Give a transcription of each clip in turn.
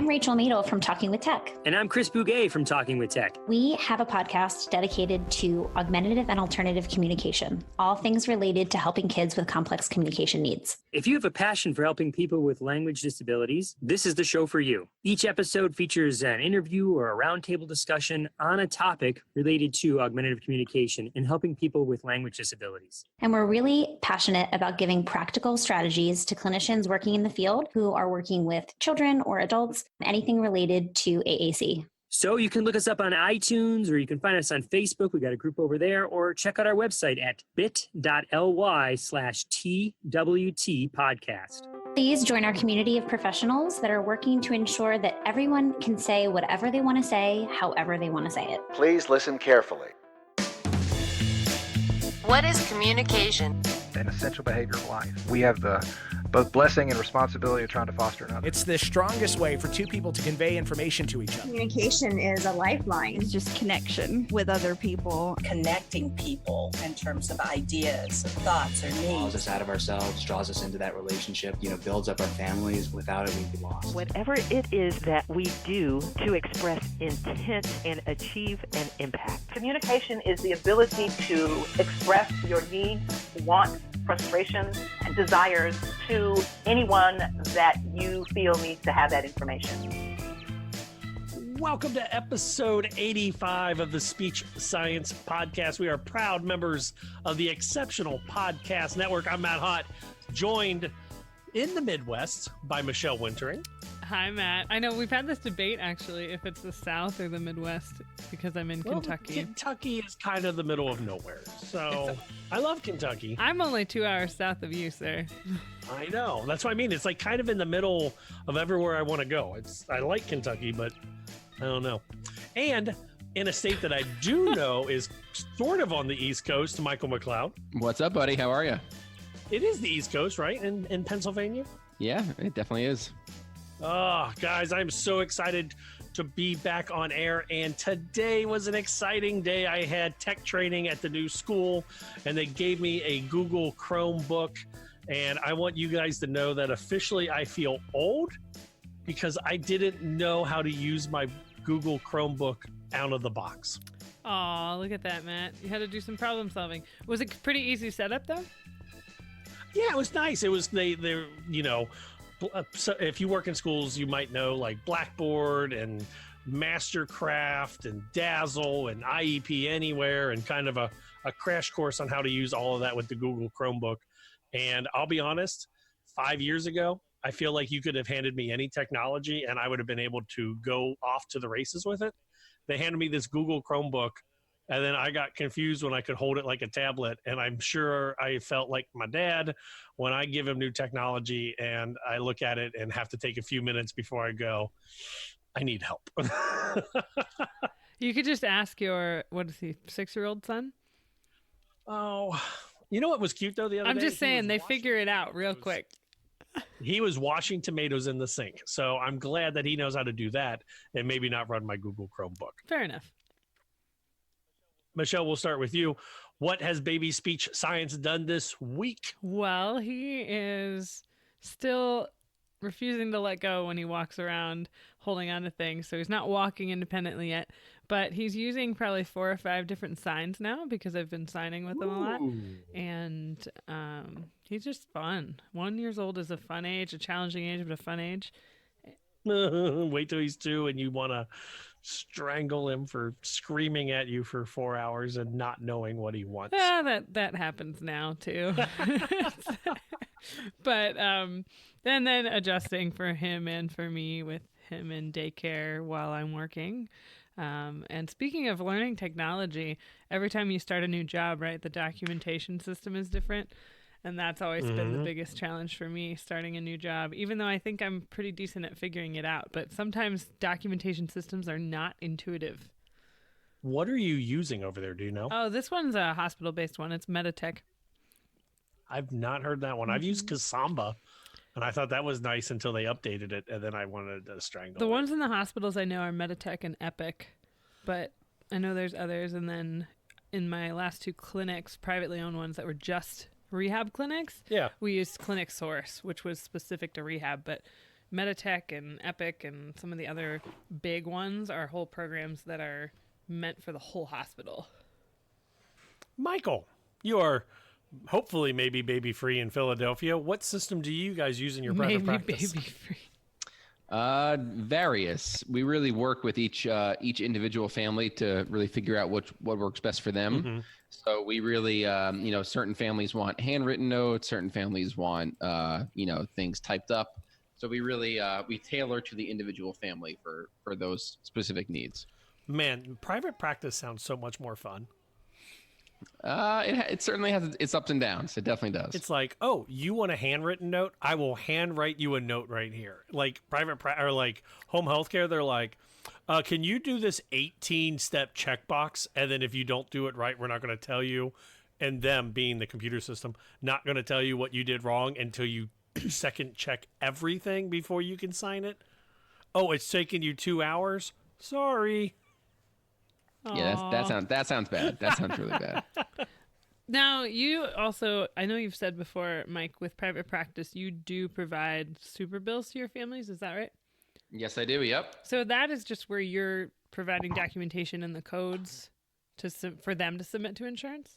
I'm Rachel Madel from Talking with Tech. And I'm Chris Bouguet from Talking with Tech. We have a podcast dedicated to augmentative and alternative communication, all things related to helping kids with complex communication needs. If you have a passion for helping people with language disabilities, this is the show for you. Each episode features an interview or a roundtable discussion on a topic related to augmentative communication and helping people with language disabilities. And we're really passionate about giving practical strategies to clinicians working in the field who are working with children or adults, anything related to AAC. So you can look us up on iTunes, or you can find us on Facebook. We got a group over there, or check out our website at bit.ly/TWT podcast. Please join our community of professionals that are working to ensure that everyone can say whatever they want to say, however they want to say it. Please listen carefully. What is communication? An essential behavior of life. We have the both blessing and responsibility of trying to foster another. It's the strongest way for two people to convey information to each other. Communication is a lifeline. It's just connection with other people. Connecting people in terms of ideas, thoughts, or needs. Draws us out of ourselves, draws us into that relationship, builds up our families. Without it, we'd be lost. Whatever it is that we do to express intent and achieve an impact. Communication is the ability to express your needs, wants, frustrations, and desires to anyone that you feel needs to have that information. Welcome to episode 85 of the Speech Science Podcast. We are proud members of the Exceptional Podcast Network. I'm Matt Hott, joined in the Midwest by Michelle Wintering. Hi, Matt. I know we've had this debate, actually, if it's the South or the Midwest, because I'm in Kentucky. Kentucky is kind of the middle of nowhere, so I love Kentucky. I'm only 2 hours south of you, sir. I know. That's what I mean. It's like kind of in the middle of everywhere I want to go. I like Kentucky, but I don't know. And in a state that I do know is sort of on the East Coast, Michael McLeod. What's up, buddy? How are you? It is the East Coast, right? In Pennsylvania? Yeah, it definitely is. Oh, guys, I'm so excited to be back on air. And today was an exciting day. I had tech training at the new school, and they gave me a Google Chromebook. And I want you guys to know that officially I feel old because I didn't know how to use my Google Chromebook out of the box. Oh, look at that, Matt. You had to do some problem solving. Was it pretty easy setup, though? Yeah, it was nice. It was, so if you work in schools, you might know like Blackboard and Mastercraft and Dazzle and IEP Anywhere and kind of a crash course on how to use all of that with the Google Chromebook. And I'll be honest, 5 years ago, I feel like you could have handed me any technology and I would have been able to go off to the races with it. They handed me this Google Chromebook, and then I got confused when I could hold it like a tablet. And I'm sure I felt like my dad when I give him new technology and I look at it and have to take a few minutes before I go, I need help. You could just ask your, 6-year-old son? Oh, you know what was cute though the other day? I'm just saying they figure it out real quick. He was washing tomatoes in the sink. So I'm glad that he knows how to do that and maybe not run my Google Chromebook. Fair enough. Michelle, we'll start with you. What has Baby Speech Science done this week? Well, he is still refusing to let go when he walks around holding on to things. So he's not walking independently yet, but he's using probably 4 or 5 different signs now because I've been signing with him a lot. And he's just fun. 1 year old is a fun age, a challenging age, but a fun age. Wait till he's 2 and you want to strangle him for screaming at you for 4 hours and not knowing what he wants. Yeah, that happens now too. But then adjusting for him and for me with him in daycare while I'm working. And speaking of learning technology, every time you start a new job, right, the documentation system is different. And that's always been the biggest challenge for me, starting a new job, even though I think I'm pretty decent at figuring it out. But sometimes documentation systems are not intuitive. What are you using over there? Do you know? Oh, this one's a hospital-based one. It's Meditech. I've not heard that one. I've used Kasamba, and I thought that was nice until they updated it, and then I wanted to strangle The ones in the hospitals I know are Meditech and Epic, but I know there's others. And then in my last 2 clinics, privately owned ones that were just rehab clinics, we used Clinic Source, which was specific to rehab, but Meditech and Epic and some of the other big ones are whole programs that are meant for the whole hospital. Michael, you are hopefully maybe baby-free in Philadelphia. What system do you guys use in your private practice? Baby-free. Various. We really work with each individual family to really figure out what works best for them. Mm-hmm. So we really, certain families want handwritten notes, certain families want, things typed up. So we really, we tailor to the individual family for those specific needs. Man, private practice sounds so much more fun. It certainly has its ups and downs. It definitely does. It's like, oh, you want a handwritten note? I will handwrite you a note right here. Like or like home healthcare, they're like, can you do this 18-step checkbox? And then if you don't do it right, we're not going to tell you. And them being the computer system, not going to tell you what you did wrong until you second check everything before you can sign it. Oh, it's taking you 2 hours? Sorry. Yeah, that sounds bad. That sounds really bad. Now, you also, I know you've said before, Mike, with private practice, you do provide super bills to your families. Is that right? Yes, I do. Yep. So that is just where you're providing documentation and the codes for them to submit to insurance?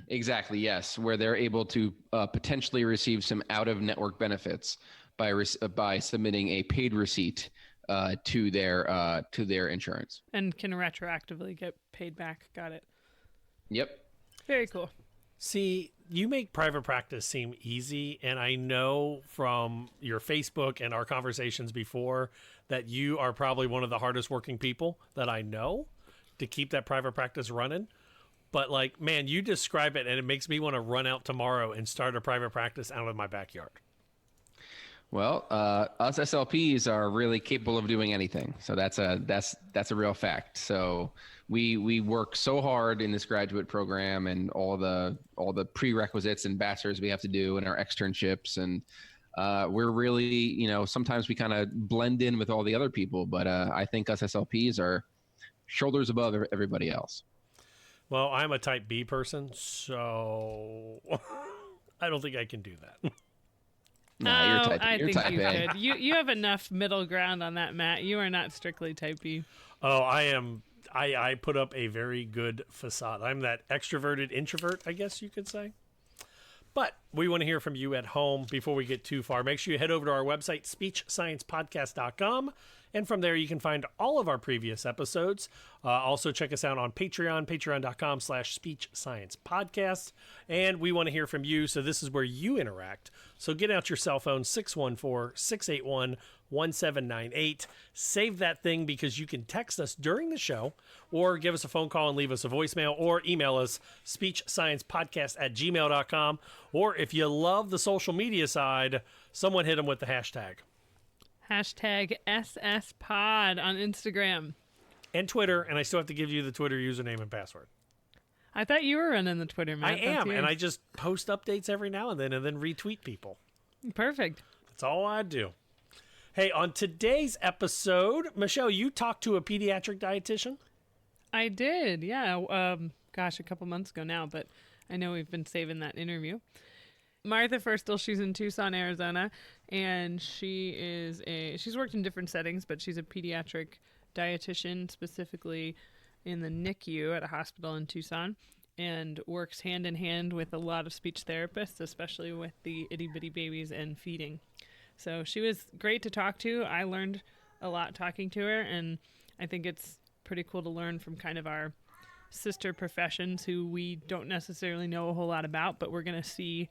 Exactly. Yes, where they're able to potentially receive some out-of-network benefits by submitting a paid receipt to their insurance, and can retroactively get paid back. Got it. Yep. Very cool. See, you make private practice seem easy, and I know from your Facebook and our conversations before that you are probably one of the hardest working people that I know to keep that private practice running. But like, man, you describe it and it makes me want to run out tomorrow and start a private practice out of my backyard. Well, us SLPs are really capable of doing anything. So that's a real fact. So we work so hard in this graduate program and all the prerequisites and bachelors we have to do and our externships, and we're really, sometimes we kind of blend in with all the other people, but I think us SLPs are shoulders above everybody else. Well, I'm a type B person, so I don't think I can do that. No, you're type, I you're think type you A. could. You have enough middle ground on that, Matt. You are not strictly type B. Oh, I am. I put up a very good facade. I'm that extroverted introvert, I guess you could say. But we want to hear from you at home before we get too far. Make sure you head over to our website, speechsciencepodcast.com. And from there, you can find all of our previous episodes. Also, check us out on Patreon, patreon.com/speechsciencepodcast. And we want to hear from you, so this is where you interact. So get out your cell phone, 614-681-1798. Save that thing because you can text us during the show or give us a phone call and leave us a voicemail or email us, speechsciencepodcast@gmail.com. Or if you love the social media side, someone hit them with the hashtag. Hashtag SSPod on Instagram. And Twitter, and I still have to give you the Twitter username and password. I thought you were running the Twitter, Matt. I am, and I just post updates every now and then retweet people. Perfect. That's all I do. Hey, on today's episode, Michelle, you talked to a pediatric dietitian? I did, yeah. A couple months ago now, but I know we've been saving that interview. Martha Ferstl, she's in Tucson, Arizona, and she's worked in different settings, but she's a pediatric dietitian, specifically in the NICU at a hospital in Tucson, and works hand in hand with a lot of speech therapists, especially with the itty-bitty babies and feeding. So she was great to talk to. I learned a lot talking to her, and I think it's pretty cool to learn from kind of our sister professions who we don't necessarily know a whole lot about, but we're going to see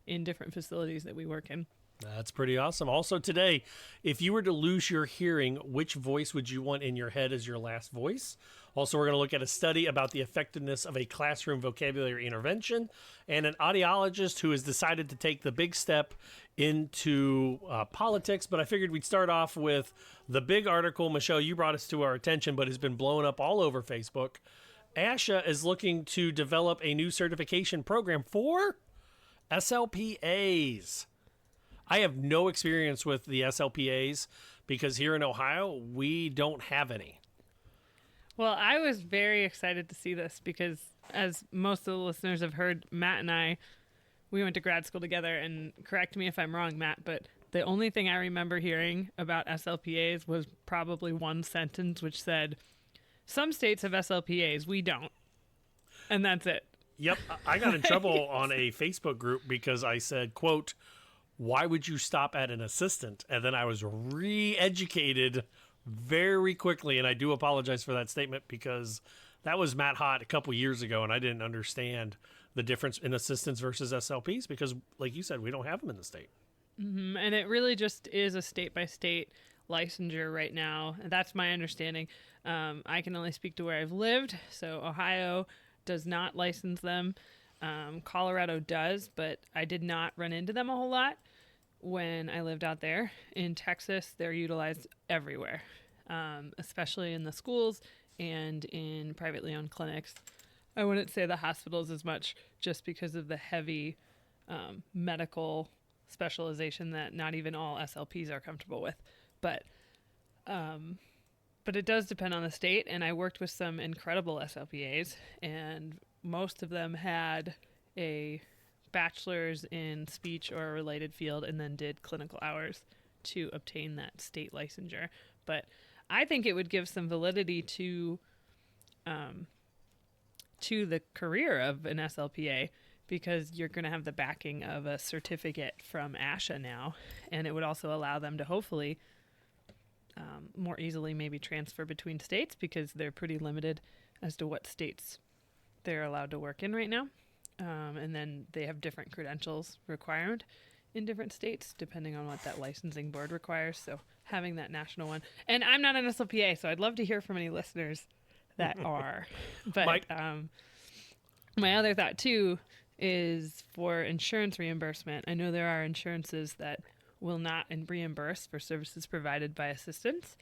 in different facilities that we work in. That's pretty awesome. Also today, if you were to lose your hearing, which voice would you want in your head as your last voice? Also, we're going to look at a study about the effectiveness of a classroom vocabulary intervention and an audiologist who has decided to take the big step into politics. But I figured we'd start off with the big article, Michelle, you brought us to our attention, but has been blown up all over Facebook. ASHA is looking to develop a new certification program for SLPAs. I have no experience with the SLPAs because here in Ohio, we don't have any. Well, I was very excited to see this because, as most of the listeners have heard, Matt and I, we went to grad school together, and correct me if I'm wrong, Matt, but The only thing I remember hearing about SLPAs was probably one sentence which said, some states have SLPAs, we don't. And that's it. Yep. I got in trouble on a Facebook group because I said, quote, why would you stop at an assistant? And then I was re-educated very quickly. And I do apologize for that statement because that was Matt Hott a couple years ago. And I didn't understand the difference in assistants versus SLPs because, like you said, we don't have them in the state. Mm-hmm. And it really just is a state-by-state licensure right now. That's my understanding. I can only speak to where I've lived. So Ohio does not license them. Colorado does, but I did not run into them a whole lot when I lived out there. In Texas, they're utilized everywhere, especially in the schools and in privately owned clinics. I wouldn't say the hospitals as much just because of the heavy medical specialization that not even all SLPs are comfortable with. But it does depend on the state, and I worked with some incredible SLPAs, and most of them had a bachelor's in speech or a related field and then did clinical hours to obtain that state licensure. But I think it would give some validity to the career of an SLPA because you're going to have the backing of a certificate from ASHA now, and it would also allow them to hopefully more easily maybe transfer between states because they're pretty limited as to what states they're allowed to work in right now. And then they have different credentials required in different states depending on what that licensing board requires. So having that national one. And I'm not an SLPA, so I'd love to hear from any listeners that are. But my other thought too is for insurance reimbursement. I know there are insurances that will not reimburse for services provided by assistants.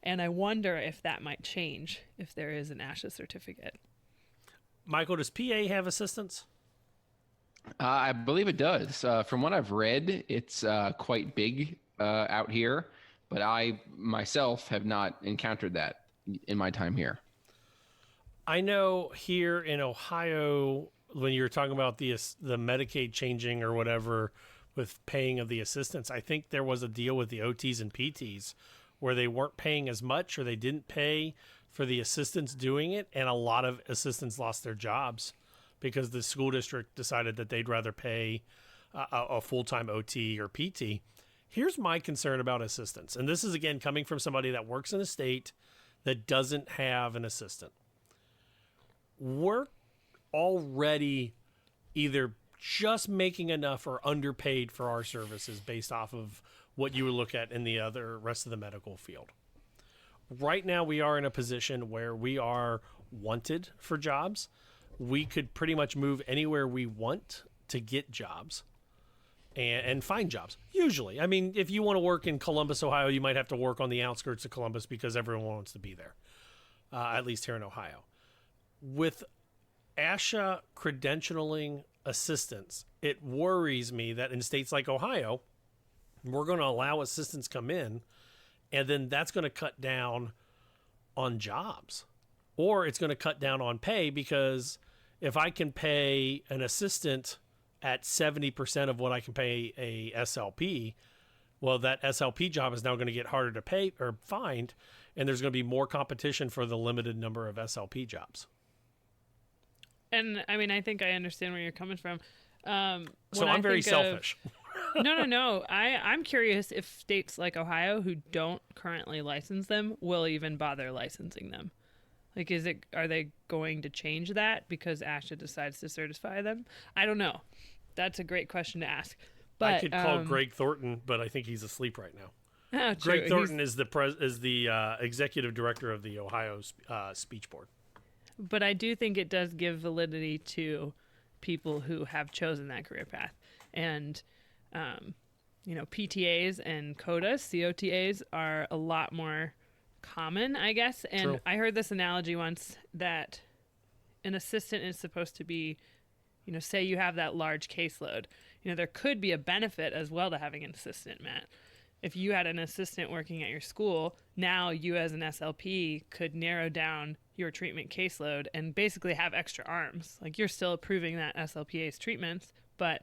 And I wonder if that might change if there is an ASHA certificate. Michael, does PA have assistants? I believe it does. From what I've read, it's quite big out here, but I myself have not encountered that in my time here. I know here in Ohio, when you're talking about the Medicaid changing or whatever with paying of the assistants, I think there was a deal with the OTs and PTs where they weren't paying as much or they didn't pay for the assistants doing it, and a lot of assistants lost their jobs because the school district decided that they'd rather pay a full-time OT or PT. Here's my concern about assistants, and this is, again, coming from somebody that works in a state that doesn't have an assistant. We're already either just making enough or underpaid for our services based off of what you would look at in the other rest of the medical field. Right now, we are in a position where we are wanted for jobs. We could pretty much move anywhere we want to get jobs and find jobs. Usually. I mean, if you want to work in Columbus, Ohio, you might have to work on the outskirts of Columbus because everyone wants to be there, at least here in Ohio. With ASHA credentialing assistants, it worries me that in states like Ohio, we're going to allow assistants come in, and then that's going to cut down on jobs, or it's going to cut down on pay because if I can pay an assistant at 70% of what I can pay a SLP, well, that SLP job is now going to get harder to pay or find, and there's going to be more competition for the limited number of SLP jobs. And I mean, I think I understand where you're coming from. So I'm very selfish. No. I'm curious if states like Ohio who don't currently license them will even bother licensing them. Like, are they going to change that because ASHA decides to certify them? I don't know. That's a great question to ask. But, I could call Greg Thornton, but I think he's asleep right now. Oh, Greg Thornton is the executive director of the Ohio Speech Board. But I do think it does give validity to people who have chosen that career path. And, PTAs and COTAs are a lot more common, I guess. And True. I heard this analogy once that an assistant is supposed to be, say you have that large caseload. There could be a benefit as well to having an assistant, Matt. If you had an assistant working at your school, now you as an SLP could narrow down your treatment caseload and basically have extra arms. Like, you're still approving that SLPA's treatments, but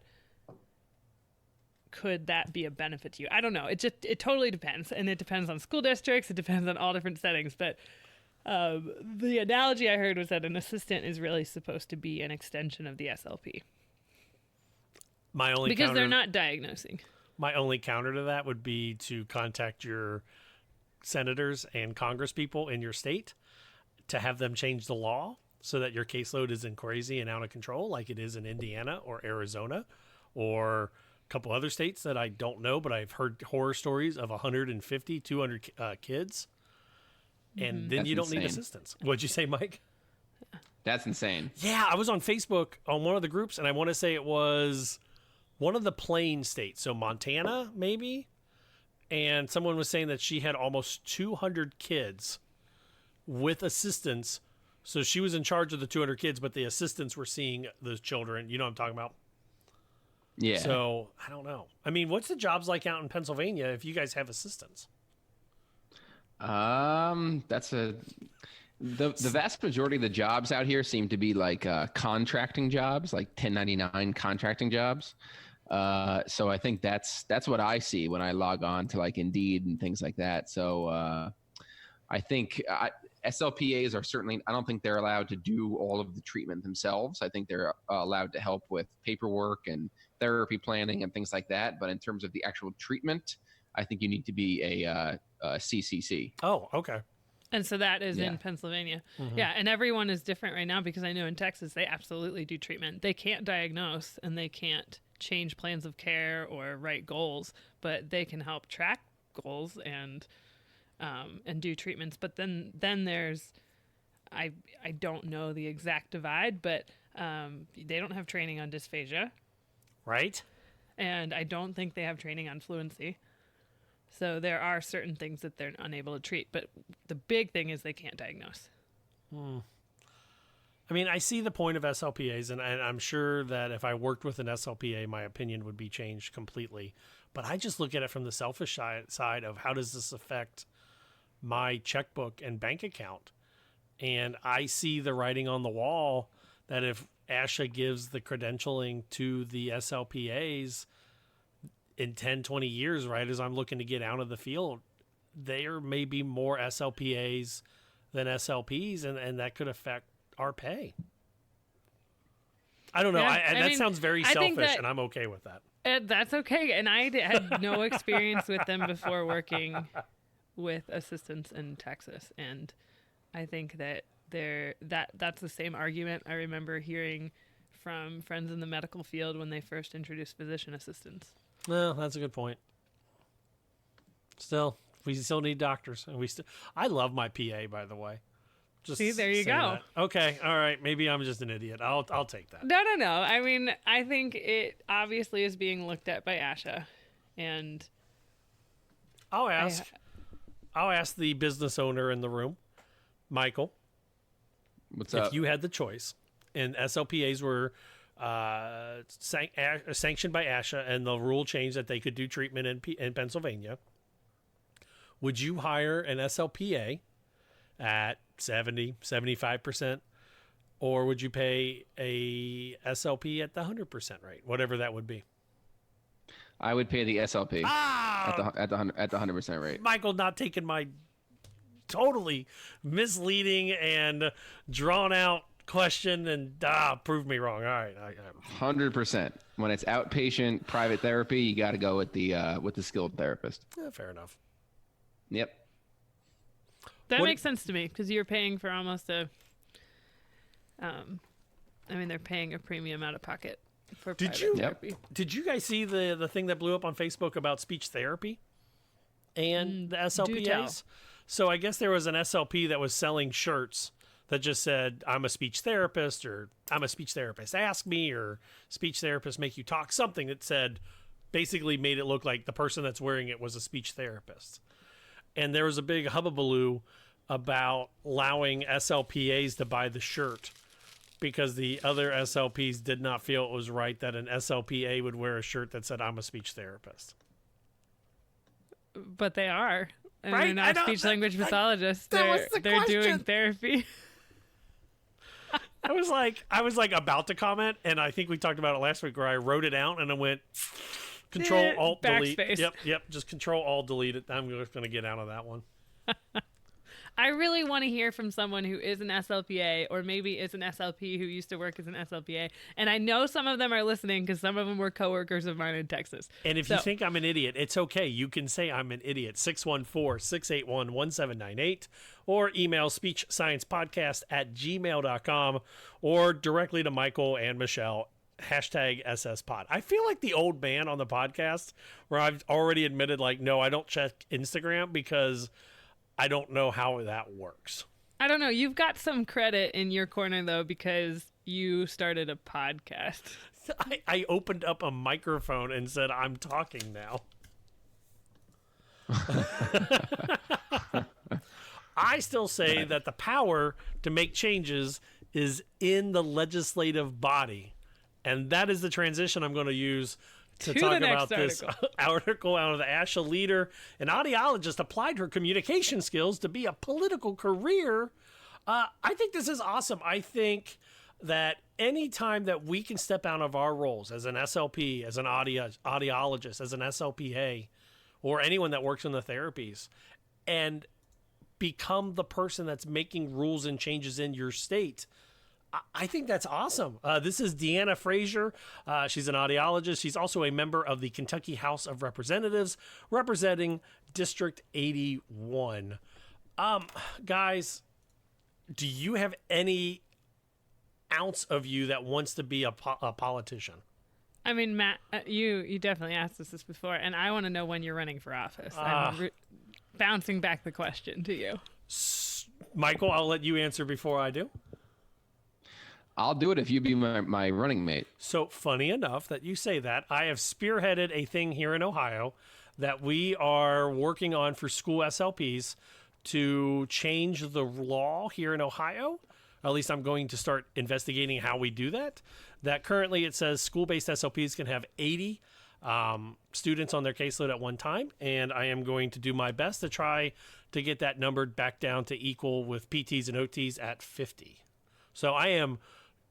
could that be a benefit to you? I don't know. It totally depends. And it depends on school districts. It depends on all different settings. But the analogy I heard was that an assistant is really supposed to be an extension of the SLP. Because they're not diagnosing. My only counter to that would be to contact your senators and congresspeople in your state to have them change the law so that your caseload isn't crazy and out of control like it is in Indiana or Arizona or a couple other states that I don't know, but I've heard horror stories of 150, 200 kids. And then That's you don't insane. need assistance. What'd you say, Mike? That's insane. Yeah, I was on Facebook on one of the groups, and I want to say it was one of the plain states. So Montana, maybe? And someone was saying that she had almost 200 kids with assistants. So she was in charge of the 200 kids, but the assistants were seeing those children. You know what I'm talking about? Yeah. So I don't know. I mean, what's the jobs like out in Pennsylvania if you guys have assistants? That's the vast majority of the jobs out here seem to be like contracting jobs, like 1099 contracting jobs. So I think that's what I see when I log on to like Indeed and things like that. So I think SLPAs are certainly, I don't think they're allowed to do all of the treatment themselves. I think they're allowed to help with paperwork and therapy planning and things like that. But in terms of the actual treatment, I think you need to be a CCC. Oh, okay. And so that is in Pennsylvania. Mm-hmm. Yeah, and everyone is different right now because I know in Texas they absolutely do treatment. They can't diagnose and they can't change plans of care or write goals, but they can help track goals and do treatments. But then there's, I don't know the exact divide, but they don't have training on dysphagia. Right. And I don't think they have training on fluency. So there are certain things that they're unable to treat, but the big thing is they can't diagnose. I mean, I see the point of SLPAs, and I'm sure that if I worked with an SLPA, my opinion would be changed completely. But I just look at it from the selfish side of how does this affect my checkbook and bank account? And I see the writing on the wall that if ASHA gives the credentialing to the SLPAs in 10, 20 years, right, as I'm looking to get out of the field, there may be more SLPAs than SLPs, and that could affect our pay. I don't know. Yeah, That sounds very selfish, and I'm okay with that. That's okay. And I had no experience with them before working with assistants in Texas. And I think that that's the same argument I remember hearing from friends in the medical field when they first introduced physician assistants. Well, that's a good point. Still, we still need doctors, and I love my PA, by the way. Just see, there you go. That. Okay, all right. Maybe I'm just an idiot. I'll take that. No. I mean, I think it obviously is being looked at by ASHA, and I'll ask the business owner in the room, Michael. What's up? If you had the choice, and SLPAs were sanctioned by ASHA, and the rule changed that they could do treatment in Pennsylvania, would you hire an SLPA at 70, 75%, or would you pay a SLP at the 100% rate, whatever that would be? I would pay the SLP at the 100% rate. Michael not taking my totally misleading and drawn out question and prove me wrong. All right, 100%. When it's outpatient private therapy, you got to go with the skilled therapist. Yeah, fair enough. Yep. That makes sense to me because you're paying for almost they're paying a premium out of pocket for private therapy. Did you guys see the thing that blew up on Facebook about speech therapy and the SLPAs? So I guess there was an SLP that was selling shirts that just said, I'm a speech therapist, or I'm a speech therapist, ask me, or speech therapist make you talk, something that said, basically made it look like the person that's wearing it was a speech therapist. And there was a big hubbubaloo about allowing SLPAs to buy the shirt because the other SLPs did not feel it was right that an SLPA would wear a shirt that said, I'm a speech therapist. But they are. And right? They're not speech language pathologists. They're doing therapy. I was like about to comment, and I think we talked about it last week where I wrote it out and I went, Control Alt Delete. Backspace. Yep. Just Control Alt Delete it. I'm just going to get out of that one. I really want to hear from someone who is an SLPA or maybe is an SLP who used to work as an SLPA. And I know some of them are listening because some of them were coworkers of mine in Texas. And if you think I'm an idiot, it's okay. You can say I'm an idiot. 614-681-1798 or email speechsciencepodcast@gmail.com or directly to Michael and Michelle. #SSPod. I feel like the old man on the podcast where I've already admitted, like, no, I don't check Instagram because I don't know how that works. I don't know. You've got some credit in your corner, though, because you started a podcast. I opened up a microphone and said, I'm talking now. I still say that the power to make changes is in the legislative body. And that is the transition I'm going to use to talk about this article out of the ASHA leader. An audiologist applied her communication skills to be a political career. I think this is awesome. I think that any time that we can step out of our roles as an SLP, as an audiologist, as an SLPA, or anyone that works in the therapies, and become the person that's making rules and changes in your state, I think that's awesome. This is Deanna Frazier. She's an audiologist. She's also a member of the Kentucky House of Representatives, representing District 81. Guys, do you have any ounce of you that wants to be a politician? I mean, Matt, you definitely asked us this before, and I want to know when you're running for office. I'm bouncing back the question to you. Michael, I'll let you answer before I do. I'll do it if you be my running mate. So funny enough that you say that. I have spearheaded a thing here in Ohio that we are working on for school SLPs to change the law here in Ohio. At least I'm going to start investigating how we do that. That currently it says school-based SLPs can have 80 students on their caseload at one time. And I am going to do my best to try to get that numbered back down to equal with PTs and OTs at 50. So I am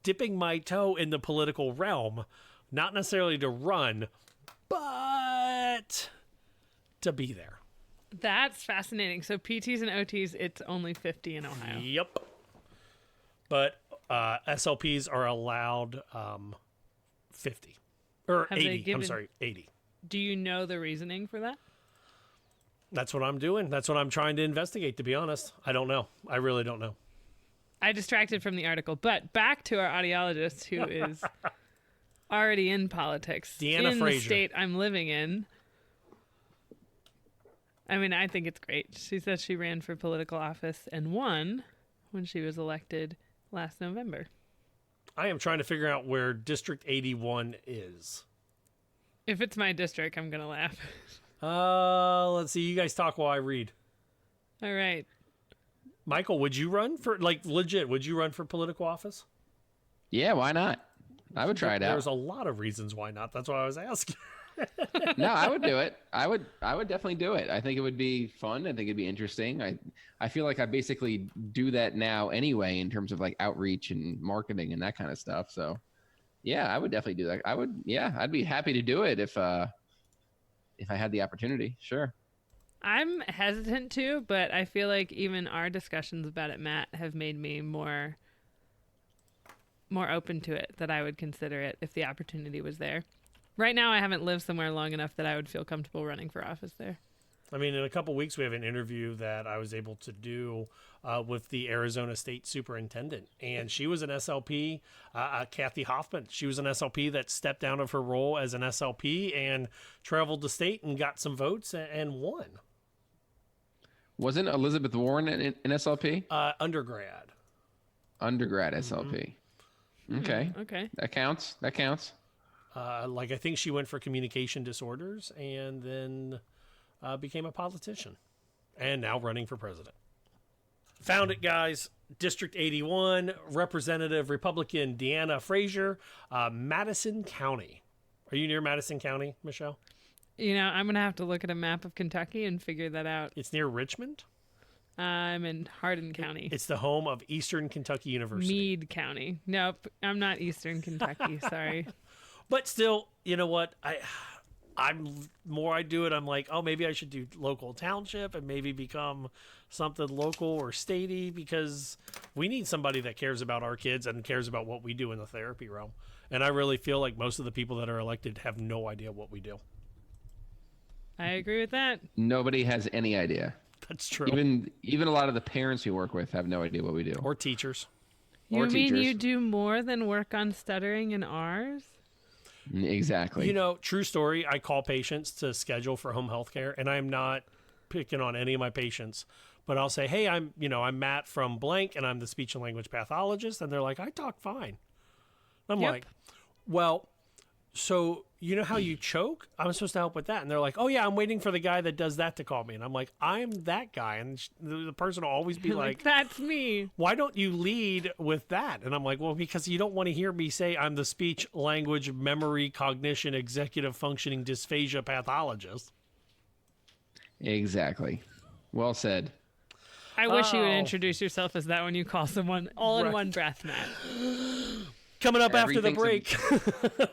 dipping my toe in the political realm, not necessarily to run, but to be there. That's fascinating. So PTs and OTs, it's only 50 in Ohio. Yep. But SLPs are allowed 50. Or 80. I'm sorry, 80. Do you know the reasoning for that? That's what I'm doing. That's what I'm trying to investigate, to be honest. I don't know. I really don't know. I distracted from the article, but back to our audiologist who is already in politics. Deanna Frazier. The state I'm living in. I mean, I think it's great. She says she ran for political office and won when she was elected last November. I am trying to figure out where District 81 is. If it's my district, I'm going to laugh. Let's see. You guys talk while I read. All right. Michael, would you run for, like, legit, would you run for political office? Yeah, why not? I would try it out. There's a lot of reasons why not. That's why I was asking. No, I would do it. I would definitely do it. I think it would be fun. I think it'd be interesting. I feel like I basically do that now anyway in terms of like outreach and marketing and that kind of stuff. So yeah, I would definitely do that. I'd be happy to do it if I had the opportunity. Sure. I'm hesitant to, but I feel like even our discussions about it, Matt, have made me more open to it, that I would consider it if the opportunity was there. Right now, I haven't lived somewhere long enough that I would feel comfortable running for office there. I mean, in a couple of weeks, we have an interview that I was able to do with the Arizona State Superintendent. And she was an SLP, Kathy Hoffman. She was an SLP that stepped down of her role as an SLP and traveled the state and got some votes and won. Wasn't Elizabeth Warren an SLP? Undergrad. Undergrad SLP. Mm-hmm. Okay. Okay. That counts. I think she went for communication disorders and then became a politician and now running for president. Found it, guys. District 81, Representative Republican Deanna Frazier, Madison County. Are you near Madison County, Michelle? You know, I'm going to have to look at a map of Kentucky and figure that out. It's near Richmond? I'm in Hardin County. It's the home of Eastern Kentucky University. Meade County. Nope, I'm not Eastern Kentucky. Sorry. But still, you know what? more I do it, I'm like, oh, maybe I should do local township and maybe become something local or statey, because we need somebody that cares about our kids and cares about what we do in the therapy realm. And I really feel like most of the people that are elected have no idea what we do. I agree with that. Nobody has any idea. That's true. Even a lot of the parents we work with have no idea what we do. Or teachers. You mean you do more than work on stuttering and R's? Exactly. True story. I call patients to schedule for home health care, and I'm not picking on any of my patients, but I'll say, hey, I'm Matt from blank, and I'm the speech and language pathologist. And they're like, I talk fine. I'm like, well, so you know how you choke? I'm supposed to help with that. And they're like, oh yeah, I'm waiting for the guy that does that to call me. And I'm like, I'm that guy. And the person will always be like, that's me. Why don't you lead with that? And I'm like, well, because you don't want to hear me say I'm the speech, language, memory, cognition, executive functioning dysphagia pathologist. Exactly. Well said. I wish you would introduce yourself as that when you call someone all in one breath, Matt. Coming up after the break.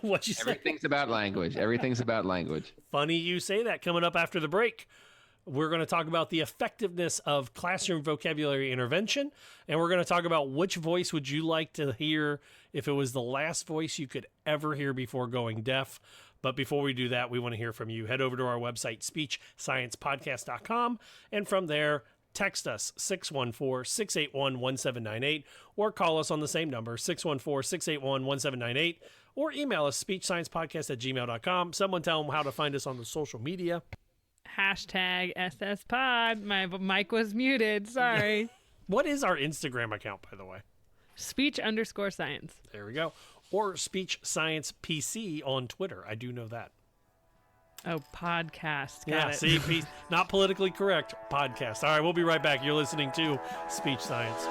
What'd you say? Everything's about language. Everything's about language. Funny you say that. Coming up after the break, we're going to talk about the effectiveness of classroom vocabulary intervention, and we're going to talk about which voice would you like to hear if it was the last voice you could ever hear before going deaf. But before we do that, we want to hear from you. Head over to our website, speechsciencepodcast.com, and from there, text us 614-681-1798 or call us on the same number, 614-681-1798, or email us speechsciencepodcast@gmail.com. Someone tell them how to find us on the social media. #SSPod. My mic was muted. Sorry. What is our Instagram account, by the way? Speech_science. There we go. Or Speech Science PC on Twitter. I do know that. Oh, podcast. Got it. See, not politically correct. Podcast. All right, we'll be right back. You're listening to Speech Science.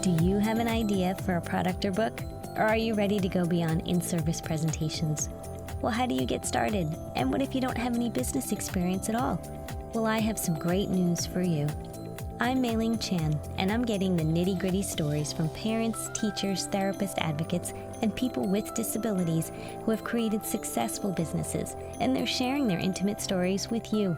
Do you have an idea for a product or book? Or are you ready to go beyond in-service presentations? Well, how do you get started? And what if you don't have any business experience at all? Well, I have some great news for you. I'm Mei-Ling Chan, and I'm getting the nitty-gritty stories from parents, teachers, therapists, advocates, and people with disabilities who have created successful businesses, and they're sharing their intimate stories with you.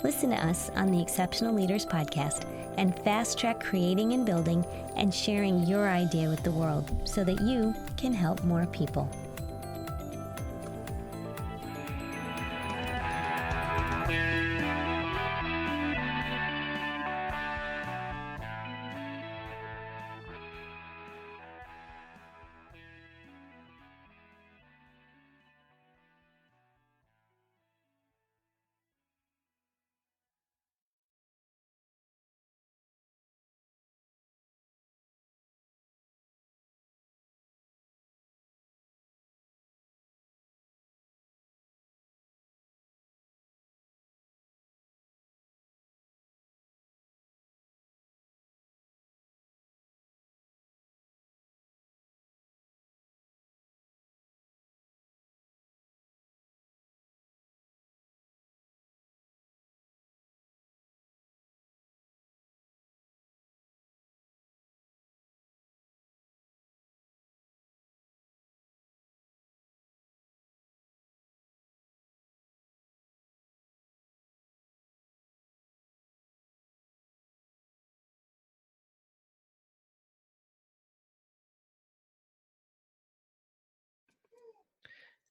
Listen to us on the Exceptional Leaders Podcast and fast-track creating and building and sharing your idea with the world so that you can help more people.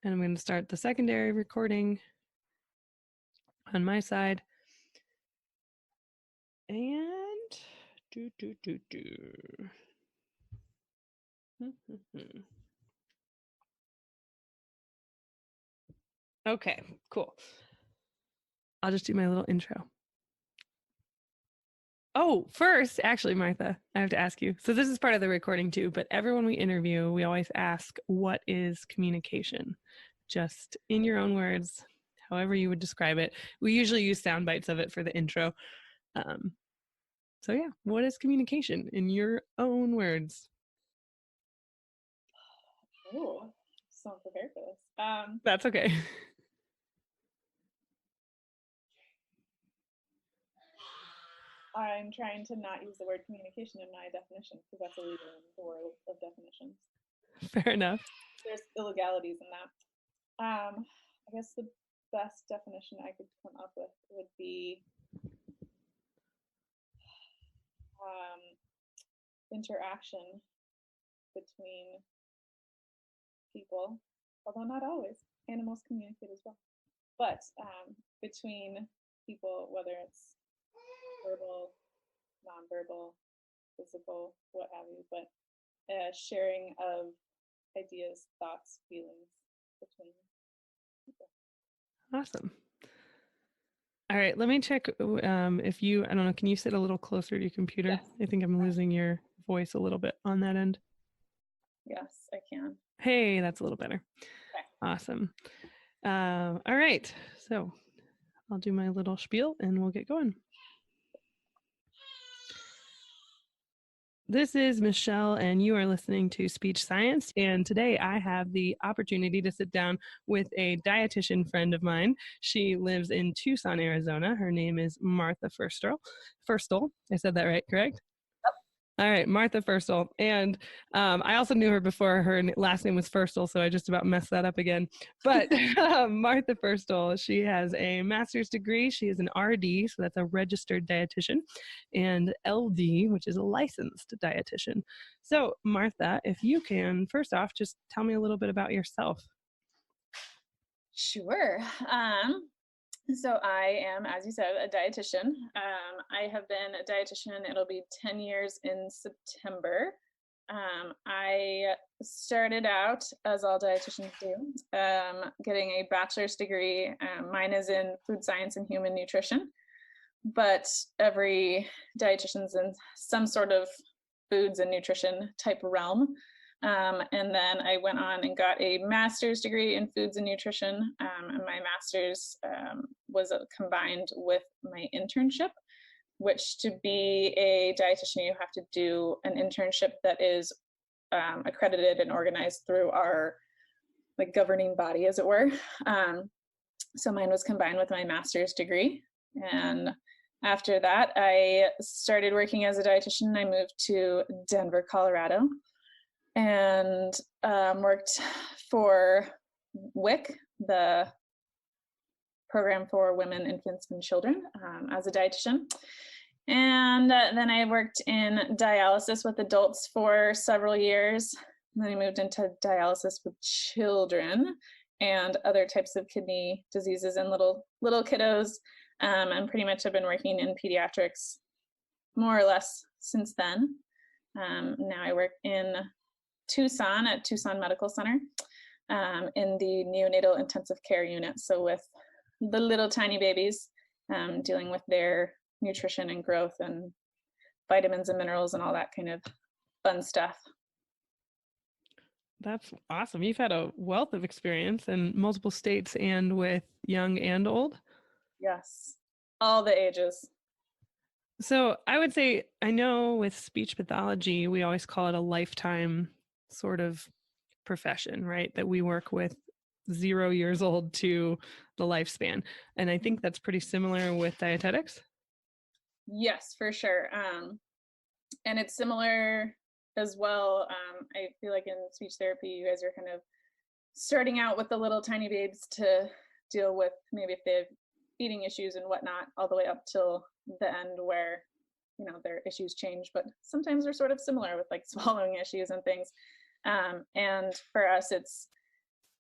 And I'm going to start the secondary recording on my side. And Okay, cool. I'll just do my little intro. Oh, first, actually, Martha, I have to ask you. So this is part of the recording too, but everyone we interview, we always ask, what is communication? Just in your own words, however you would describe it. We usually use sound bites of it for the intro. So yeah, what is communication in your own words? Oh, so unprepared for this. That's okay. I'm trying to not use the word communication in my definition because that's illegal in the world of definitions. Fair enough. There's illegalities in that. I guess the best definition I could come up with would be interaction between people, although not always. Animals communicate as well. But between people, whether it's verbal, nonverbal, physical, what have you, but sharing of ideas, thoughts, feelings between people. Awesome. All right, let me check if you, I don't know, can you sit a little closer to your computer? Yes. I think I'm losing your voice a little bit on that end. Yes, I can. Hey, that's a little better. Okay. Awesome. All right, so I'll do my little spiel and we'll get going. This is Michelle, and you are listening to Speech Science. And today I have the opportunity to sit down with a dietitian friend of mine. She lives in Tucson, Arizona. Her name is Martha Ferstl. I said that right, correct? All right, Martha Ferstl. And I also knew her before her last name was Ferstl, so I just about messed that up again. But Martha Ferstl, she has a master's degree. She is an RD, so that's a registered dietitian, and LD, which is a licensed dietitian. So Martha, if you can, first off, just tell me a little bit about yourself. Sure. So I am, as you said, a dietitian. I have been a dietitian, it'll be 10 years in September. I started out, as all dietitians do, getting a bachelor's degree. Mine is in food science and human nutrition, but every dietitian's in some sort of foods and nutrition type realm. And then I went on and got a master's degree in foods and nutrition. And my master's was combined with my internship, which to be a dietitian, you have to do an internship that is accredited and organized through our governing body, as it were. So mine was combined with my master's degree. And after that, I started working as a dietitian. I moved to Denver, Colorado, and worked for WIC, the Program for Women, Infants, and Children, as a dietitian. And then I worked in dialysis with adults for several years. And then I moved into dialysis with children and other types of kidney diseases in little kiddos. And pretty much have been working in pediatrics more or less since then. Now I work in Tucson at Tucson Medical Center in the neonatal intensive care unit. So with the little tiny babies, dealing with their nutrition and growth and vitamins and minerals and all that kind of fun stuff. That's awesome. You've had a wealth of experience in multiple states and with young and old. Yes, all the ages. So I would say, I know with speech pathology, we always call it a lifetime sort of profession, right? That we work with 0 years old to the lifespan. And I think that's pretty similar with dietetics. Yes, for sure. And it's similar as well. I feel like in speech therapy, you guys are kind of starting out with the little tiny babes to deal with maybe if they have eating issues and whatnot, all the way up till the end where, you know, their issues change, but sometimes they're sort of similar with like swallowing issues and things. And for us, it's,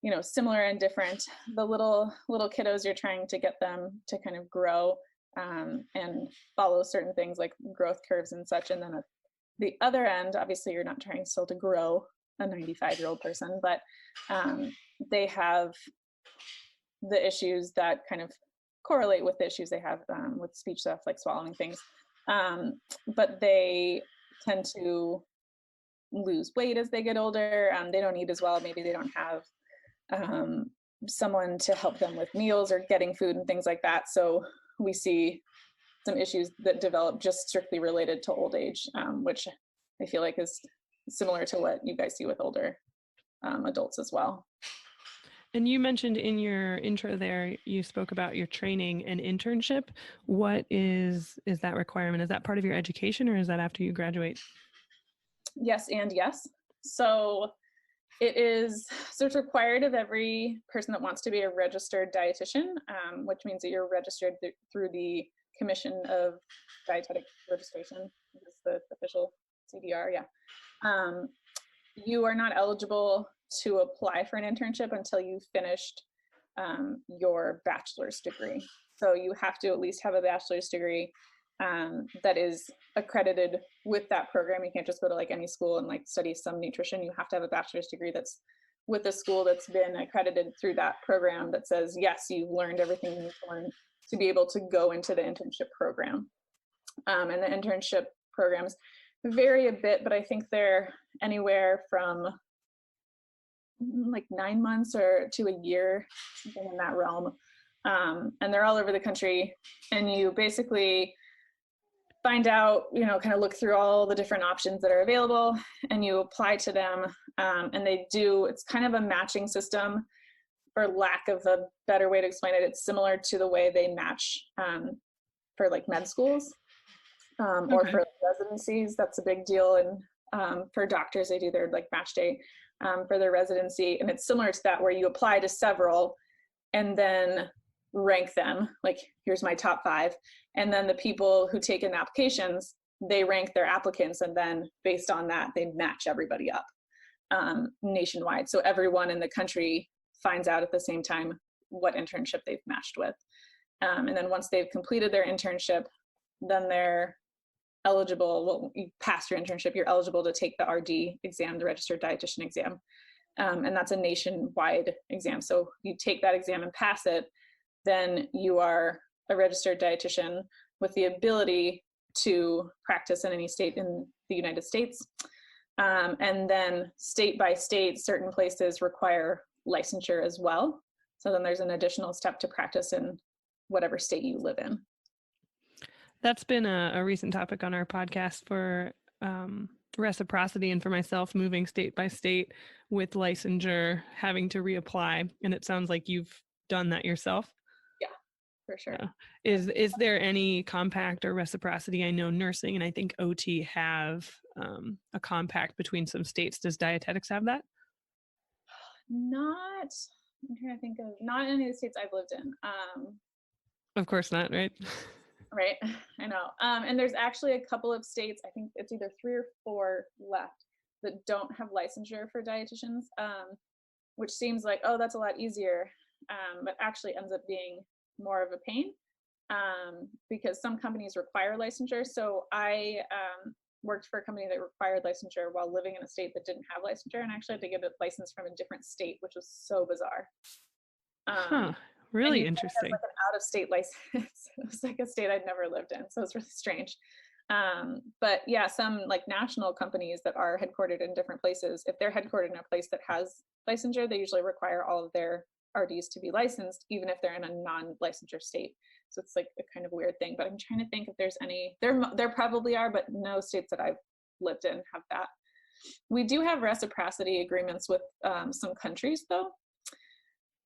you know, similar and different. The little kiddos, you're trying to get them to kind of grow and follow certain things like growth curves and such. And then at the other end, obviously you're not trying still to grow a 95-year-old person, but they have the issues that kind of correlate with the issues they have with speech stuff, like swallowing things. But they tend to lose weight as they get older. They don't eat as well. Maybe they don't have someone to help them with meals or getting food and things like that. So we see some issues that develop just strictly related to old age, which I feel like is similar to what you guys see with older adults as well. And you mentioned in your intro there, you spoke about your training and internship. What is that requirement? Is that part of your education or is that after you graduate? Yes and yes. So It is, so it's required of every person that wants to be a registered dietitian, which means that you're registered through the Commission of Dietetic Registration. It's the official CDR, yeah. You are not eligible to apply for an internship until you've finished your bachelor's degree. So you have to at least have a bachelor's degree that is accredited with that program. You can't just go to like any school and like study some nutrition. You have to have a bachelor's degree that's with a school that's been accredited through that program that says, yes, you've learned everything you need to learn to be able to go into the internship program. And the internship programs vary a bit, but I think they're anywhere from like 9 months or to a year, something in that realm. And they're all over the country. And you basically find out, you know, kind of look through all the different options that are available and you apply to them. And they do, it's kind of a matching system, for lack of a better way to explain it. It's similar to the way they match for like med schools or for residencies. That's a big deal. And for doctors, they do their like match day for their residency. And it's similar to that, where you apply to several and then rank them, like here's my top 5, and then the people who take in applications, they rank their applicants, and then based on that they match everybody up nationwide, so everyone in the country finds out at the same time what internship they've matched with, and then once they've completed their internship, then they're eligible. Well, you pass your internship, you're eligible to take the RD exam, the registered dietitian exam, and that's a nationwide exam. So you take that exam and pass it, then you are a registered dietitian with the ability to practice in any state in the United States. And then state by state, certain places require licensure as well. So then there's an additional step to practice in whatever state you live in. That's been a recent topic on our podcast for reciprocity, and for myself, moving state by state with licensure, having to reapply. And it sounds like you've done that yourself. For sure. Is there any compact or reciprocity? I know nursing and I think OT have a compact between some states. Does dietetics have that? Not, I'm trying to think of, not any of the states I've lived in. Of course not, right? Right, I know. And there's actually a couple of states, I think it's either 3 or 4 left, that don't have licensure for dietitians, which seems like, oh, that's a lot easier, but actually ends up being more of a pain because some companies require licensure. So I worked for a company that required licensure while living in a state that didn't have licensure, and actually had to get a license from a different state, which was so bizarre. Really interesting. Like an out-of-state license. It was like a state I'd never lived in, so it's really strange. But yeah, some like national companies that are headquartered in different places, if they're headquartered in a place that has licensure, they usually require all of their RDs to be licensed, even if they're in a non-licensure state. So it's like a kind of weird thing, but I'm trying to think if there's any, there probably are, but no states that I've lived in have that. We do have reciprocity agreements with some countries though,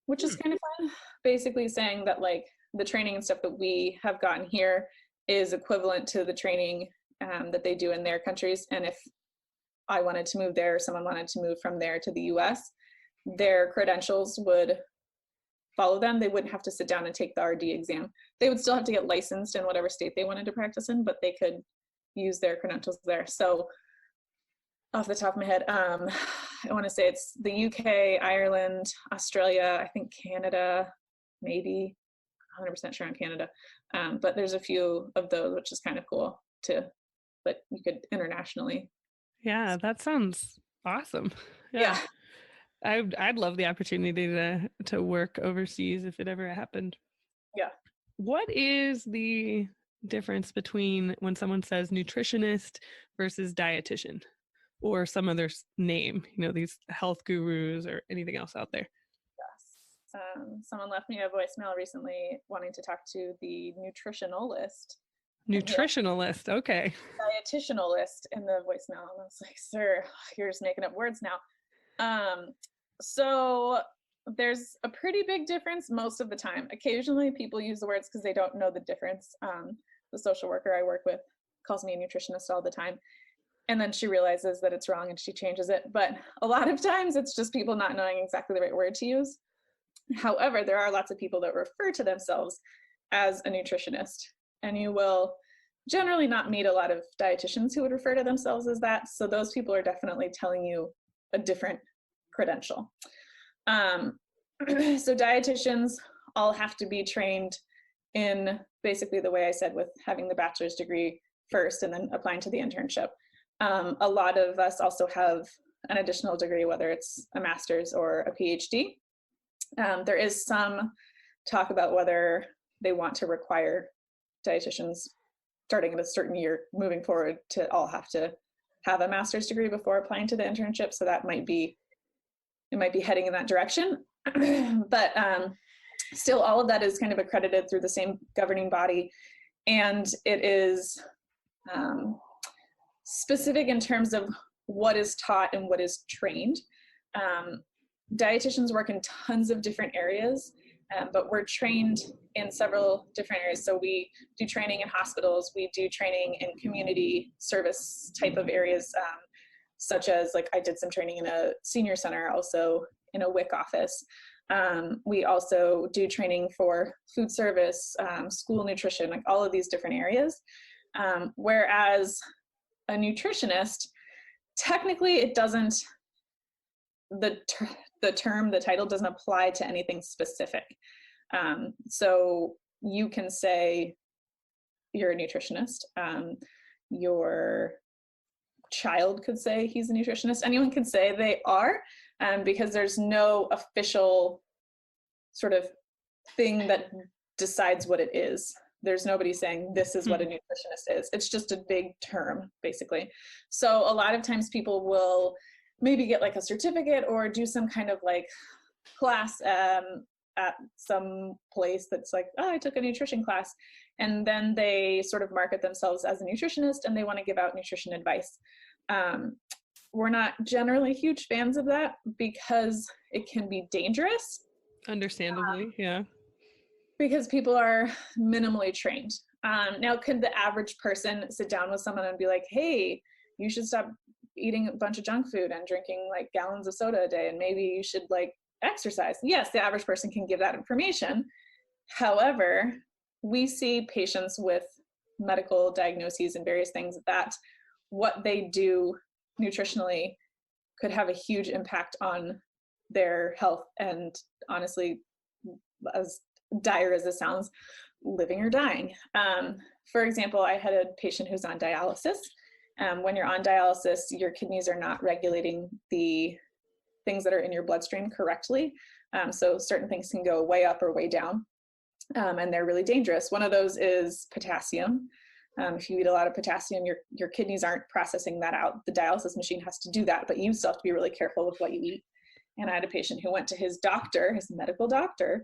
which is kind of fun. Basically saying that like the training and stuff that we have gotten here is equivalent to the training that they do in their countries. And if I wanted to move there, or someone wanted to move from there to the US, their credentials would follow them. They wouldn't have to sit down and take the RD exam. They would still have to get licensed in whatever state they wanted to practice in, but they could use their credentials there. So off the top of my head, I want to say it's the UK, Ireland, Australia, I think Canada, maybe 100% sure on Canada. But there's a few of those, which is kind of cool too, but you could internationally. Yeah, that sounds awesome. Yeah. I'd love the opportunity to work overseas if it ever happened. Yeah. What is the difference between when someone says nutritionist versus dietitian, or some other name, you know, these health gurus or anything else out there? Yes. Someone left me a voicemail recently wanting to talk to the nutritionalist. Nutritionalist, okay. Dietitionalist in the voicemail. And I was like, sir, you're just making up words now. So there's a pretty big difference most of the time. Occasionally people use the words because they don't know the difference. The social worker I work with calls me a nutritionist all the time. and then she realizes that it's wrong and she changes it. But a lot of times it's just people not knowing exactly the right word to use. However, there are lots of people that refer to themselves as a nutritionist, and you will generally not meet a lot of dietitians who would refer to themselves as that. So those people are definitely telling you a different credential. So dietitians all have to be trained in basically the way I said, with having the bachelor's degree first and then applying to the internship. A lot of us also have an additional degree, whether it's a master's or a PhD. There is some talk about whether they want to require dietitians starting at a certain year moving forward to all have to have a master's degree before applying to the internship. So that might be, it might be heading in that direction. But still, all of that is kind of accredited through the same governing body. And it is specific in terms of what is taught and what is trained. Dietitians work in tons of different areas, but we're trained in several different areas. So we do training in hospitals, we do training in community service type of areas, such as, like, I did some training in a senior center, also in a WIC office. We also do training for food service, school nutrition, like all of these different areas. Whereas a nutritionist, technically it doesn't, the title doesn't apply to anything specific. So you can say you're a nutritionist. Your child could say he's a nutritionist. Anyone can say they are, because there's no official sort of thing that decides what it is. There's nobody saying this is what a nutritionist is. It's just a big term, basically. So a lot of times people will maybe get like a certificate or do some kind of like class at some place that's like, oh, I took a nutrition class. And then they sort of market themselves as a nutritionist and they want to give out nutrition advice. We're not generally huge fans of that because it can be dangerous. Understandably, yeah. Because people are minimally trained. Now, could the average person sit down with someone and be like, hey, you should stop eating a bunch of junk food and drinking like gallons of soda a day, and maybe you should like exercise? Yes, the average person can give that information. However, we see patients with medical diagnoses and various things that what they do nutritionally could have a huge impact on their health, and honestly, as dire as it sounds, living or dying. For example, I had a patient who's on dialysis. When you're on dialysis, your kidneys are not regulating the things that are in your bloodstream correctly. So certain things can go way up or way down, and they're really dangerous. One of those is potassium. If you eat a lot of potassium, your kidneys aren't processing that out. The dialysis machine has to do that, but you still have to be really careful with what you eat. And I had a patient who went to his doctor, his medical doctor,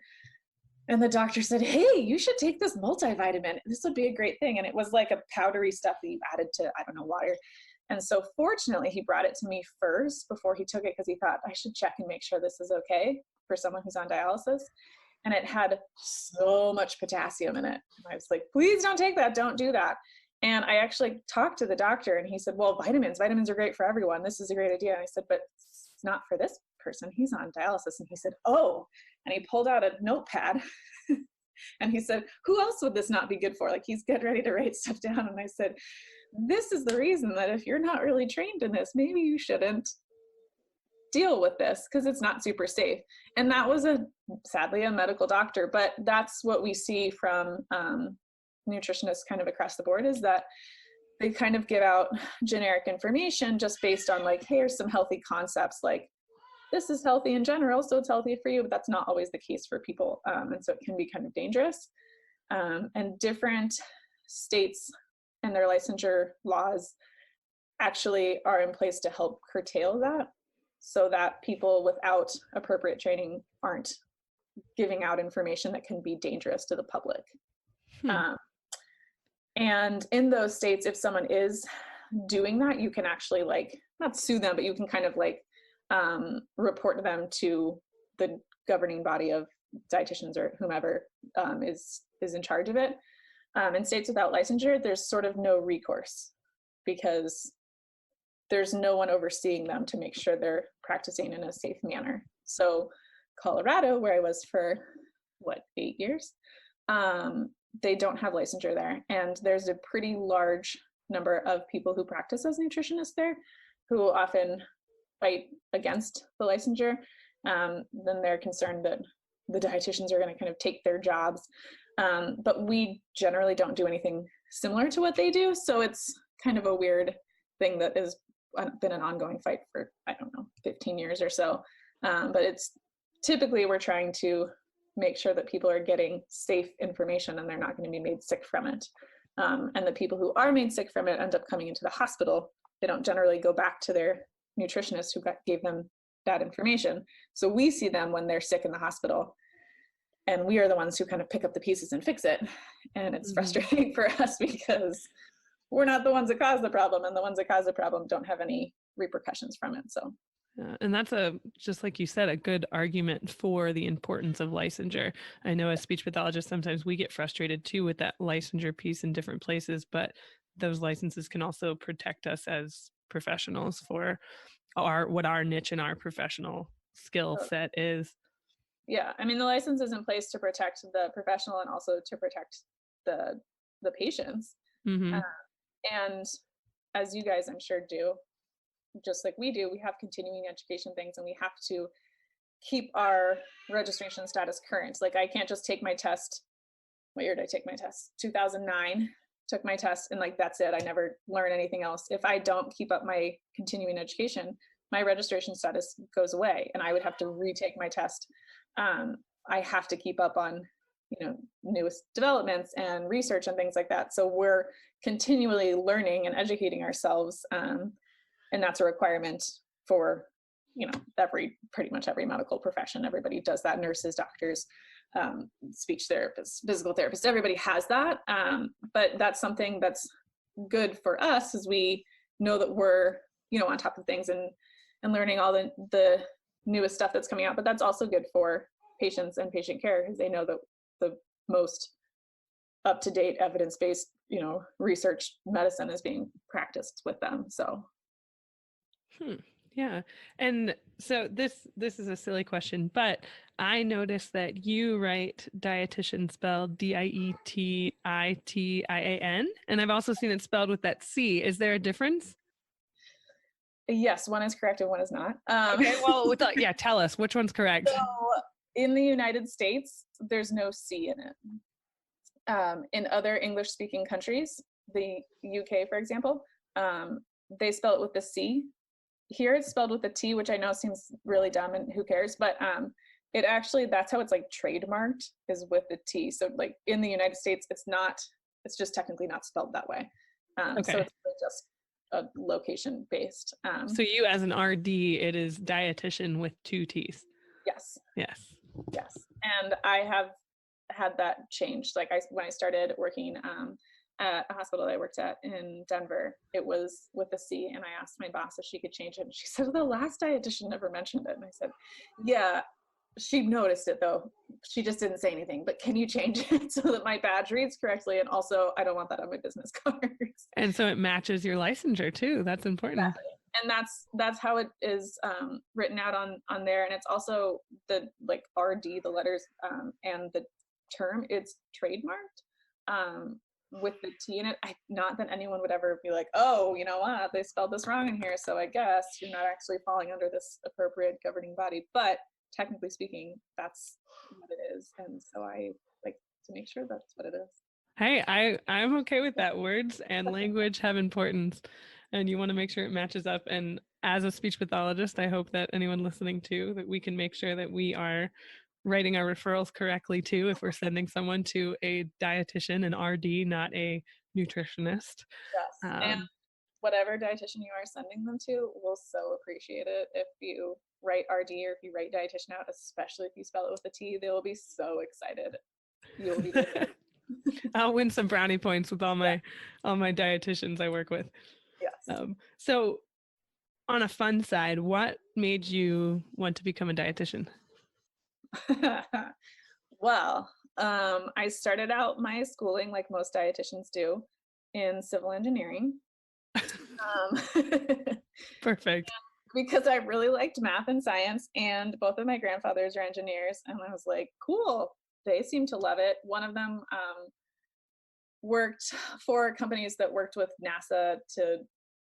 and the doctor said, hey, you should take this multivitamin. This would be a great thing. And it was like a powdery stuff that you added to, I don't know, water. And so fortunately, he brought it to me first before he took it, because he thought I should check and make sure this is okay for someone who's on dialysis. And it had so much potassium in it. And I was like, please don't take that. Don't do that. And I actually talked to the doctor and he said, well, vitamins are great for everyone. This is a great idea. And I said, but it's not for this person. He's on dialysis. And he said, oh, and he pulled out a notepad and he said, who else would this not be good for? Like, he's getting ready to write stuff down. And I said, this is the reason that if you're not really trained in this, maybe you shouldn't deal with this, because it's not super safe. And that was sadly a medical doctor, but that's what we see from nutritionists kind of across the board, is that they kind of give out generic information just based on like, here's some healthy concepts, like this is healthy in general, so it's healthy for you, but that's not always the case for people. And so it can be kind of dangerous. And different states and their licensure laws actually are in place to help curtail that, so that people without appropriate training aren't giving out information that can be dangerous to the public. And in those states, if someone is doing that, you can actually like, not sue them, but you can kind of like report them to the governing body of dietitians or whomever is in charge of it. In states without licensure, there's sort of no recourse, because there's no one overseeing them to make sure they're practicing in a safe manner. So Colorado, where I was for 8 years, they don't have licensure there. And there's a pretty large number of people who practice as nutritionists there who often fight against the licensure. Then they're concerned that the dietitians are going to kind of take their jobs. But we generally don't do anything similar to what they do. So it's kind of a weird thing that has been an ongoing fight for, 15 years or so. But it's typically we're trying to make sure that people are getting safe information and they're not going to be made sick from it. And the people who are made sick from it end up coming into the hospital. They don't generally go back to their nutritionist who gave them that information. So we see them when they're sick in the hospital, and we are the ones who kind of pick up the pieces and fix it. And it's frustrating for us because we're not the ones that cause the problem, and the ones that cause the problem don't have any repercussions from it. So. And that's just like you said, a good argument for the importance of licensure. I know as speech pathologists, sometimes we get frustrated too with that licensure piece in different places, but those licenses can also protect us as professionals for what our niche and our professional skill set is. Yeah, I mean, the license is in place to protect the professional and also to protect the patients. Mm-hmm. And as you guys, I'm sure, do, just like we do, we have continuing education things, and we have to keep our registration status current. Like, I can't just take my test. What year did I take my test? 2009. Took my test, and like, that's it. I never learn anything else. If I don't keep up my continuing education, my registration status goes away, and I would have to retake my test. I have to keep up on, newest developments and research and things like that. So we're continually learning and educating ourselves. And that's a requirement for, pretty much every medical profession. Everybody does that. Nurses, doctors, speech therapists, physical therapists, everybody has that. But that's something that's good for us, as we know that we're, on top of things and learning all the newest stuff that's coming out. But that's also good for patients and patient care, because they know that the most up-to-date evidence-based, research medicine is being practiced with them. So. Yeah. And so this is a silly question, but I noticed that you write dietitian spelled dietian, and I've also seen it spelled with that C. Is there a difference? Yes, one is correct and one is not. Okay, well, tell us which one's correct. So in the United States, there's no C in it. In other English-speaking countries, the UK, for example, they spell it with the C. Here it's spelled with a T, which I know seems really dumb and who cares, but it actually, that's how it's like trademarked, is with the T. So like in the United States, it's just technically not spelled that way. Okay. So it's really just a location based. So you as an RD, it is dietitian with 2 T's. Yes. Yes. Yes. And I have had that changed. Like when I started working at a hospital that I worked at in Denver, it was with a C, and I asked my boss if she could change it, and she said, well, the last dietitian never mentioned it. And I said, yeah, she noticed it though. She just didn't say anything, but can you change it so that my badge reads correctly? And also, I don't want that on my business cards. And so it matches your licensure too. That's important. Exactly. And that's how it is written out on there. And it's also the like RD, the letters and the term, it's trademarked with the T in it. Not that anyone would ever be like, oh, you know what, they spelled this wrong in here, so I guess you're not actually falling under this appropriate governing body. But technically speaking, that's what it is. And so I like to make sure that's what it is. Hey, I'm okay with that. Words and language have importance, and you want to make sure it matches up. And as a speech pathologist, I hope that anyone listening to, that we can make sure that we are writing our referrals correctly too, if we're sending someone to a dietitian, an RD, not a nutritionist. Yes. And whatever dietitian you are sending them to, we'll so appreciate it if you write RD or if you write dietitian out, especially if you spell it with a T. They will be so excited. You'll be I'll win some brownie points with all my dietitians I work with. Yes. So on a fun side, what made you want to become a dietitian? Well, I started out my schooling, like most dietitians do, in civil engineering. Perfect. Because I really liked math and science, and both of my grandfathers are engineers, and I was like, cool, they seem to love it. One of them worked for companies that worked with NASA to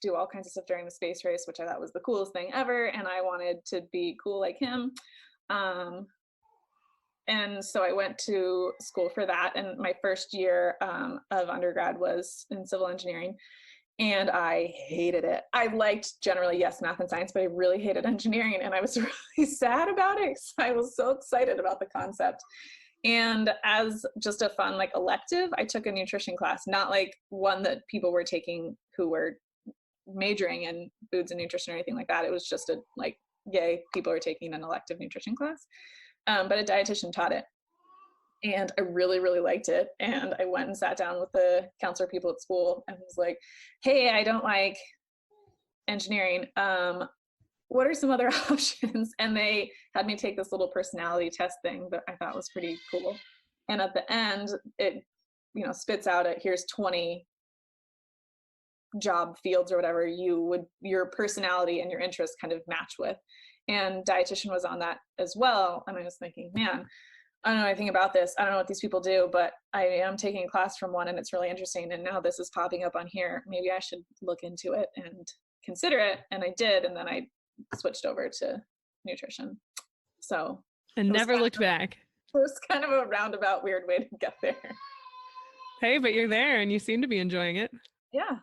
do all kinds of stuff during the space race, which I thought was the coolest thing ever, and I wanted to be cool like him. And so I went to school for that, and my first year of undergrad was in civil engineering, and I hated it. I liked generally, yes, math and science, but I really hated engineering, and I was really sad about it because I was so excited about the concept. And as just a fun like elective, I took a nutrition class, not like one that people were taking who were majoring in foods and nutrition or anything like that. It was just a like, yay, people are taking an elective nutrition class. But a dietitian taught it, and I really, really liked it. And I went and sat down with the counselor people at school and was like, hey, I don't like engineering. What are some other options? And they had me take this little personality test thing that I thought was pretty cool. And at the end, it, you know, spits out here's 20 job fields or whatever your personality and your interests kind of match with. And dietitian was on that as well. And I was thinking, man, I don't know anything about this. I don't know what these people do, but I am taking a class from one and it's really interesting. And now this is popping up on here. Maybe I should look into it and consider it. And I did. And then I switched over to nutrition. So. And never looked back. It was kind of a roundabout, weird way to get there. Hey, but you're there and you seem to be enjoying it. Yeah.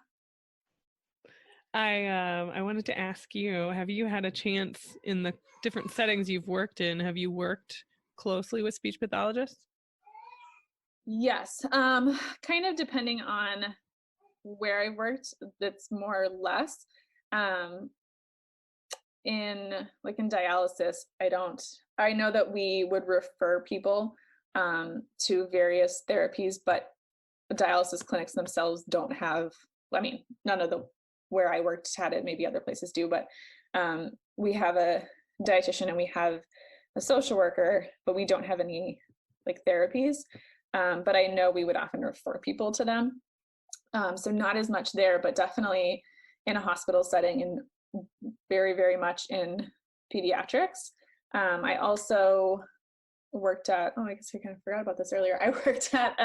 I wanted to ask you, have you had a chance in the different settings you've worked in, have you worked closely with speech pathologists? Yes, kind of depending on where I worked, that's more or less. In dialysis, I know that we would refer people to various therapies, but dialysis clinics themselves don't have, I mean, none of the where I worked had it, maybe other places do, but we have a dietitian and we have a social worker, but we don't have any like therapies. But I know we would often refer people to them. So not as much there, but definitely in a hospital setting and very, very much in pediatrics. I also worked at, I guess I kind of forgot about this earlier. I worked at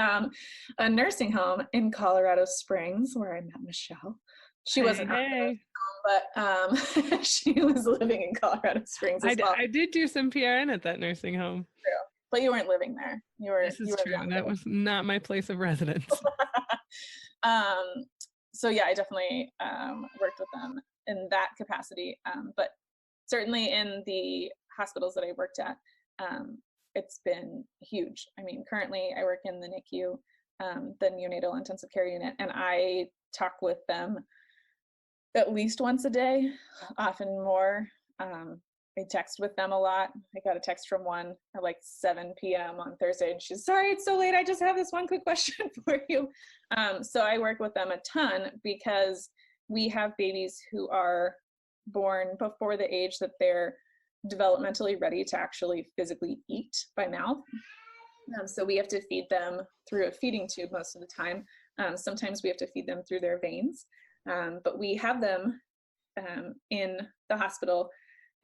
a nursing home in Colorado Springs where I met Michelle. She wasn't, but she was living in Colorado Springs as well. I did do some PRN at that nursing home. True. But you weren't living there. This is true. That was not my place of residence. So yeah, I definitely worked with them in that capacity. But certainly in the hospitals that I worked at, it's been huge. I mean, currently I work in the NICU, the neonatal intensive care unit, and I talk with them at least once a day, often more. I text with them a lot. I got a text from one at like 7 p.m. on Thursday, and she's, sorry, it's so late. I just have this one quick question for you. So I work with them a ton because we have babies who are born before the age that they're developmentally ready to actually physically eat by mouth. So we have to feed them through a feeding tube most of the time. Sometimes we have to feed them through their veins. But we have them in the hospital,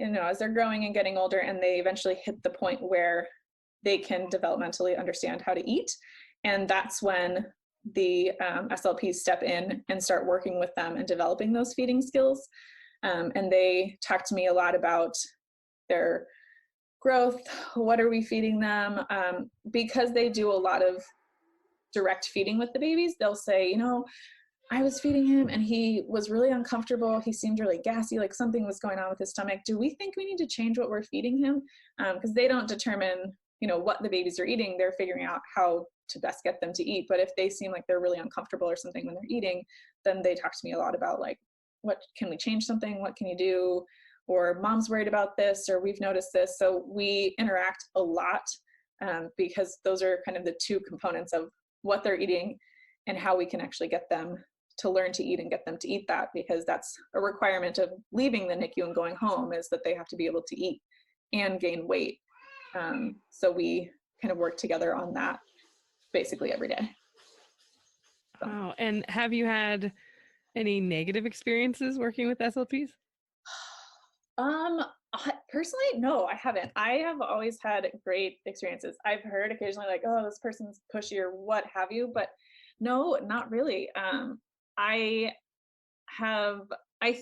you know, as they're growing and getting older, and they eventually hit the point where they can developmentally understand how to eat. And that's when the SLPs step in and start working with them and developing those feeding skills. And they talk to me a lot about their growth. What are we feeding them? Because they do a lot of direct feeding with the babies, they'll say, you know, I was feeding him and he was really uncomfortable. He seemed really gassy, like something was going on with his stomach. Do we think we need to change what we're feeding him? Because they don't determine, you know, what the babies are eating. They're figuring out how to best get them to eat. But if they seem like they're really uncomfortable or something when they're eating, then they talk to me a lot about like, what can we change something? What can you do? Or mom's worried about this, or we've noticed this. So we interact a lot because those are kind of the two components of what they're eating and how we can actually get them to learn to eat and get them to eat that, because that's a requirement of leaving the NICU and going home, is that they have to be able to eat and gain weight. So we kind of work together on that basically every day. So. Wow. And have you had Any negative experiences working with SLPs? Personally, no, I haven't. I have always had great experiences. I've heard occasionally like, oh, this person's pushy or what have you, but no, not really. I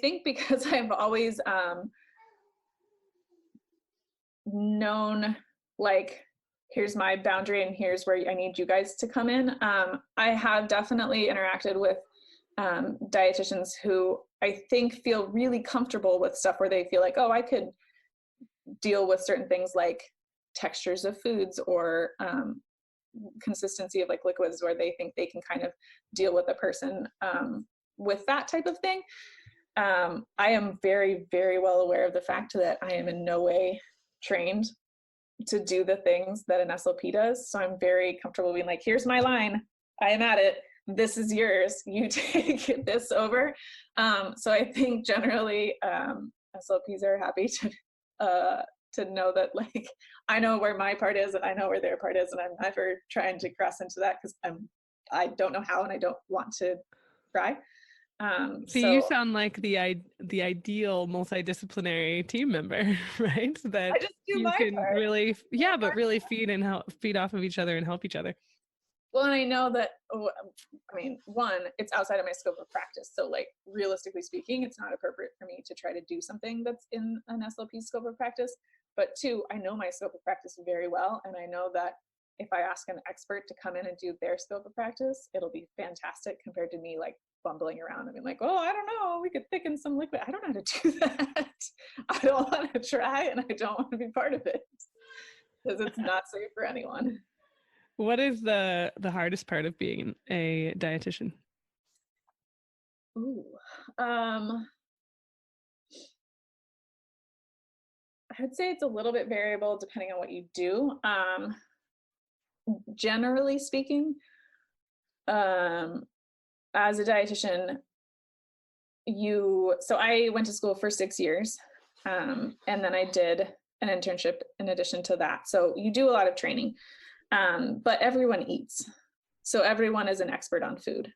think because I've always known, like, here's my boundary and here's where I need you guys to come in. I have definitely interacted with dietitians who I think feel really comfortable with stuff where they feel like, oh, I could deal with certain things like textures of foods or consistency of like liquids, where they think they can kind of deal with a person with that type of thing. I am very, very well aware of the fact that I am in no way trained to do the things that an SLP does. So I'm very comfortable being like, here's my line, I am at it, this is yours, you take this over. So I think generally SLPs are happy to know that, like, I know where my part is and I know where their part is, and I'm never trying to cross into that because I don't know how and I don't want to try. So you sound like the ideal multidisciplinary team member, right? That I just do you my can part. really, but really feed off of each other and help each other. Well, and I know that, I mean, one, it's outside of my scope of practice. So like, realistically speaking, it's not appropriate for me to try to do something that's in an SLP scope of practice. But two, I know my scope of practice very well. And I know that if I ask an expert to come in and do their scope of practice, it'll be fantastic compared to me like bumbling around and being like, oh, I don't know, we could thicken some liquid. I don't know how to do that. I don't want to try, and I don't want to be part of it because it's not safe for anyone. What is the hardest part of being a dietitian? Ooh, I would say it's a little bit variable depending on what you do. Generally speaking, as a dietitian, so I went to school for 6 years, and then I did an internship in addition to that. So you do a lot of training, but everyone eats. So everyone is an expert on food.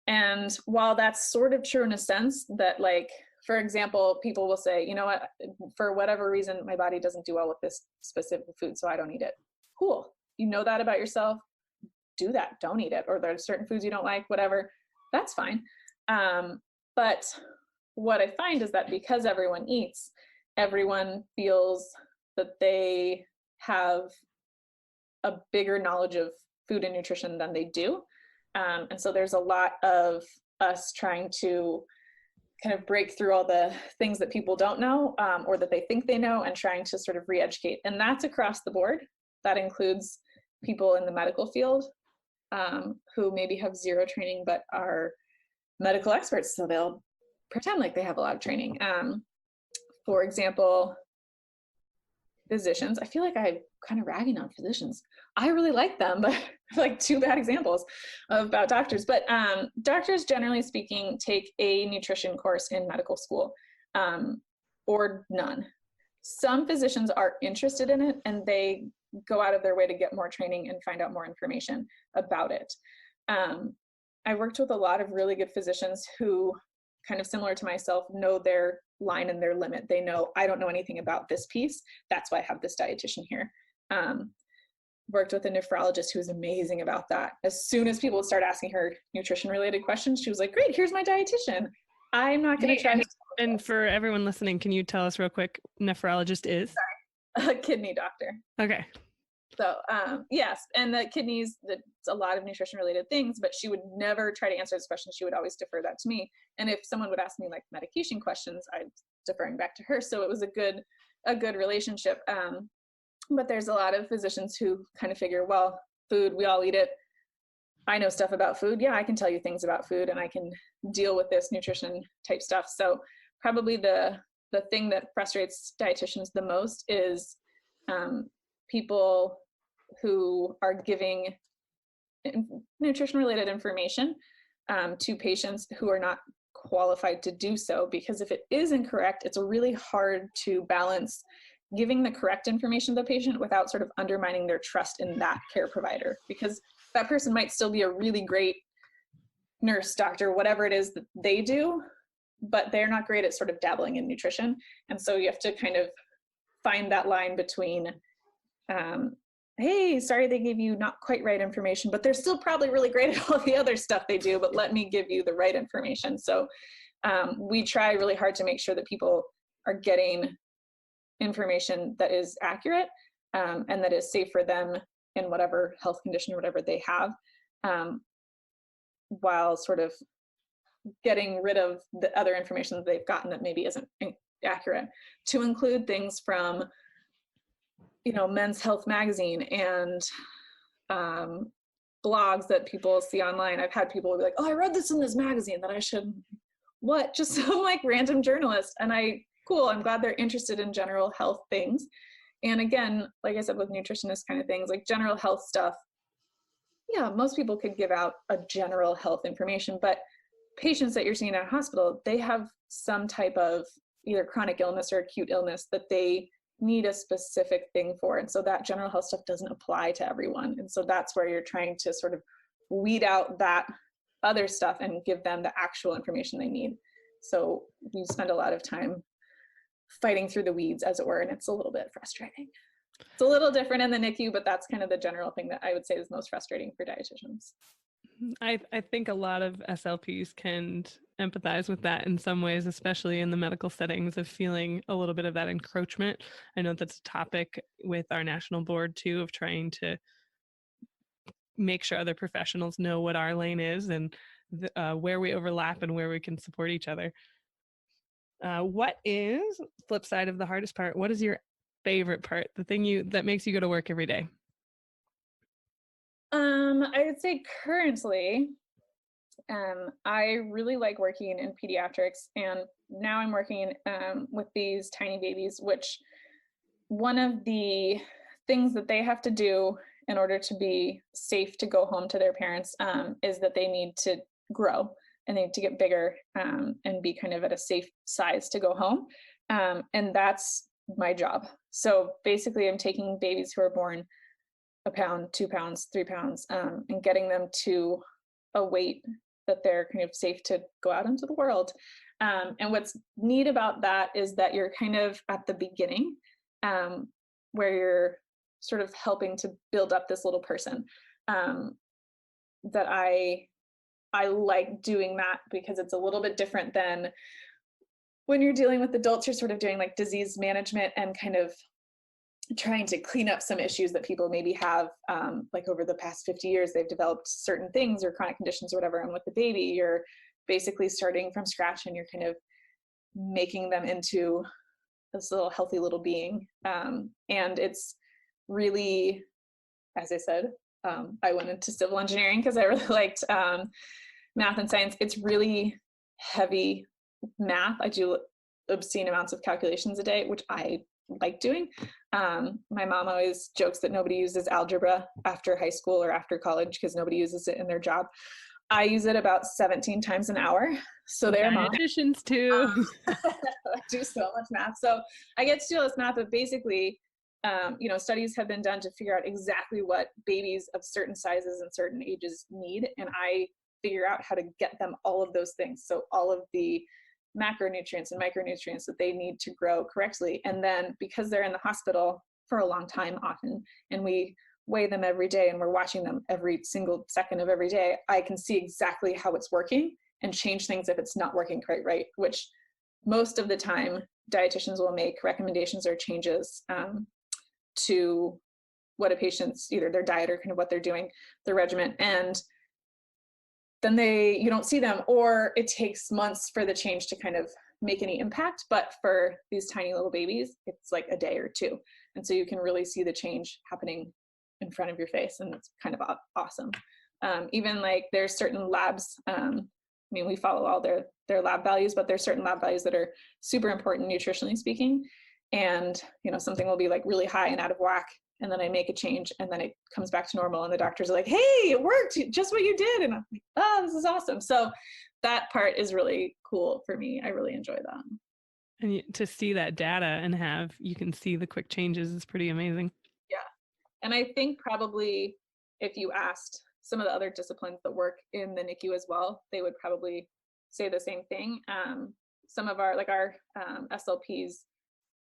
And while that's sort of true in a sense that, like, for example, people will say, you know what, for whatever reason, my body doesn't do well with this specific food, so I don't eat it. Cool. You know that about yourself. Do that. Don't eat it. Or there's certain foods you don't like, whatever. That's fine. But what I find is that because everyone eats, everyone feels that they have a bigger knowledge of food and nutrition than they do. And so there's a lot of us trying to kind of break through all the things that people don't know, or that they think they know, and trying to sort of re-educate. And that's across the board. That includes people in the medical field who maybe have zero training but are medical experts, so they'll pretend like they have a lot of training. For example, physicians. I feel like I'm kind of ragging on physicians. I really like them, but like two bad examples about doctors. But doctors, generally speaking, take a nutrition course in medical school, or none. Some physicians are interested in it, and they go out of their way to get more training and find out more information about it. I worked with a lot of really good physicians who, kind of similar to myself, know their line and their limit. They know, I don't know anything about this piece. That's why I have this dietitian here. Worked with a nephrologist who was amazing about that. As soon as people would start asking her nutrition related questions, she was like, great, here's my dietitian. I'm not going to try to. And for everyone listening, can you tell us real quick, nephrologist is? Sorry. A kidney doctor. Okay. So yes, and the kidneys, that's a lot of nutrition related things, but she would never try to answer this question. She would always defer that to me. And if someone would ask me like medication questions, I'd deferring back to her. So it was a good relationship. But there's a lot of physicians who kind of figure, well, food, we all eat it. I know stuff about food. Yeah, I can tell you things about food, and I can deal with this nutrition type stuff. So probably the thing that frustrates dietitians the most is people who are giving nutrition related information to patients who are not qualified to do so, because if it is incorrect, it's really hard to balance giving the correct information to the patient without sort of undermining their trust in that care provider, because that person might still be a really great nurse, doctor, whatever it is that they do, but they're not great at sort of dabbling in nutrition. And so you have to kind of find that line between, hey, sorry they gave you not quite right information, but they're still probably really great at all the other stuff they do, but let me give you the right information. So we try really hard to make sure that people are getting information that is accurate and that is safe for them in whatever health condition or whatever they have, while sort of getting rid of the other information that they've gotten that maybe isn't accurate, to include things from, you know, Men's Health magazine and blogs that people see online. I've had people be like, oh, I read this in this magazine that I should, what? Just some like random journalist. And cool, I'm glad they're interested in general health things. And again, like I said, with nutritionist kind of things, like general health stuff, yeah, most people could give out a general health information, but patients that you're seeing at a hospital, they have some type of either chronic illness or acute illness that they need a specific thing for. And so that general health stuff doesn't apply to everyone. And so that's where you're trying to sort of weed out that other stuff and give them the actual information they need. So we spend a lot of time fighting through the weeds, as it were, and it's a little bit frustrating. It's a little different in the NICU, but that's kind of the general thing that I would say is most frustrating for dietitians. I think a lot of SLPs can empathize with that in some ways, especially in the medical settings of feeling a little bit of that encroachment. I know that's a topic with our national board too, of trying to make sure other professionals know what our lane is and where we overlap and where we can support each other. What is, flip side of the hardest part, what is your favorite part, the thing that makes you go to work every day? I would say currently, I really like working in pediatrics, and now I'm working with these tiny babies, which one of the things that they have to do in order to be safe to go home to their parents is that they need to grow and they need to get bigger and be kind of at a safe size to go home. And that's my job. So basically I'm taking babies who are born 1 pound, 2 pounds, 3 pounds, and getting them to a weight that they're kind of safe to go out into the world. And what's neat about that is that you're kind of at the beginning where you're sort of helping to build up this little person. That I like doing that because it's a little bit different than when you're dealing with adults. You're sort of doing like disease management and kind of trying to clean up some issues that people maybe have, like over the past 50 years, they've developed certain things or chronic conditions or whatever. And with the baby, you're basically starting from scratch and you're kind of making them into this little healthy little being. And it's really, as I said, I went into civil engineering because I really liked math and science. It's really heavy math. I do obscene amounts of calculations a day, which I like doing. My mom always jokes that nobody uses algebra after high school or after college because nobody uses it in their job. I use it about 17 times an hour. So there, dietitians too. I do so much math. So I get to do all this math, but basically, studies have been done to figure out exactly what babies of certain sizes and certain ages need. And I figure out how to get them all of those things. So all of the macronutrients and micronutrients that they need to grow correctly. And then because they're in the hospital for a long time often, and we weigh them every day and we're watching them every single second of every day, I can see exactly how it's working and change things if it's not working quite right, which most of the time dietitians will make recommendations or changes to what a patient's, either their diet or kind of what they're doing, their regimen, and then you don't see them, or it takes months for the change to kind of make any impact. But for these tiny little babies, it's like a day or two. And so you can really see the change happening in front of your face, and it's kind of awesome. Even like there's certain labs, we follow all their lab values, but there's certain lab values that are super important nutritionally speaking. And, something will be like really high and out of whack. And then I make a change and then it comes back to normal. And the doctors are like, hey, it worked, just what you did. And I'm like, oh, this is awesome. So that part is really cool for me. I really enjoy that. And to see that data and you can see the quick changes is pretty amazing. Yeah. And I think probably if you asked some of the other disciplines that work in the NICU as well, they would probably say the same thing. Some of our SLPs,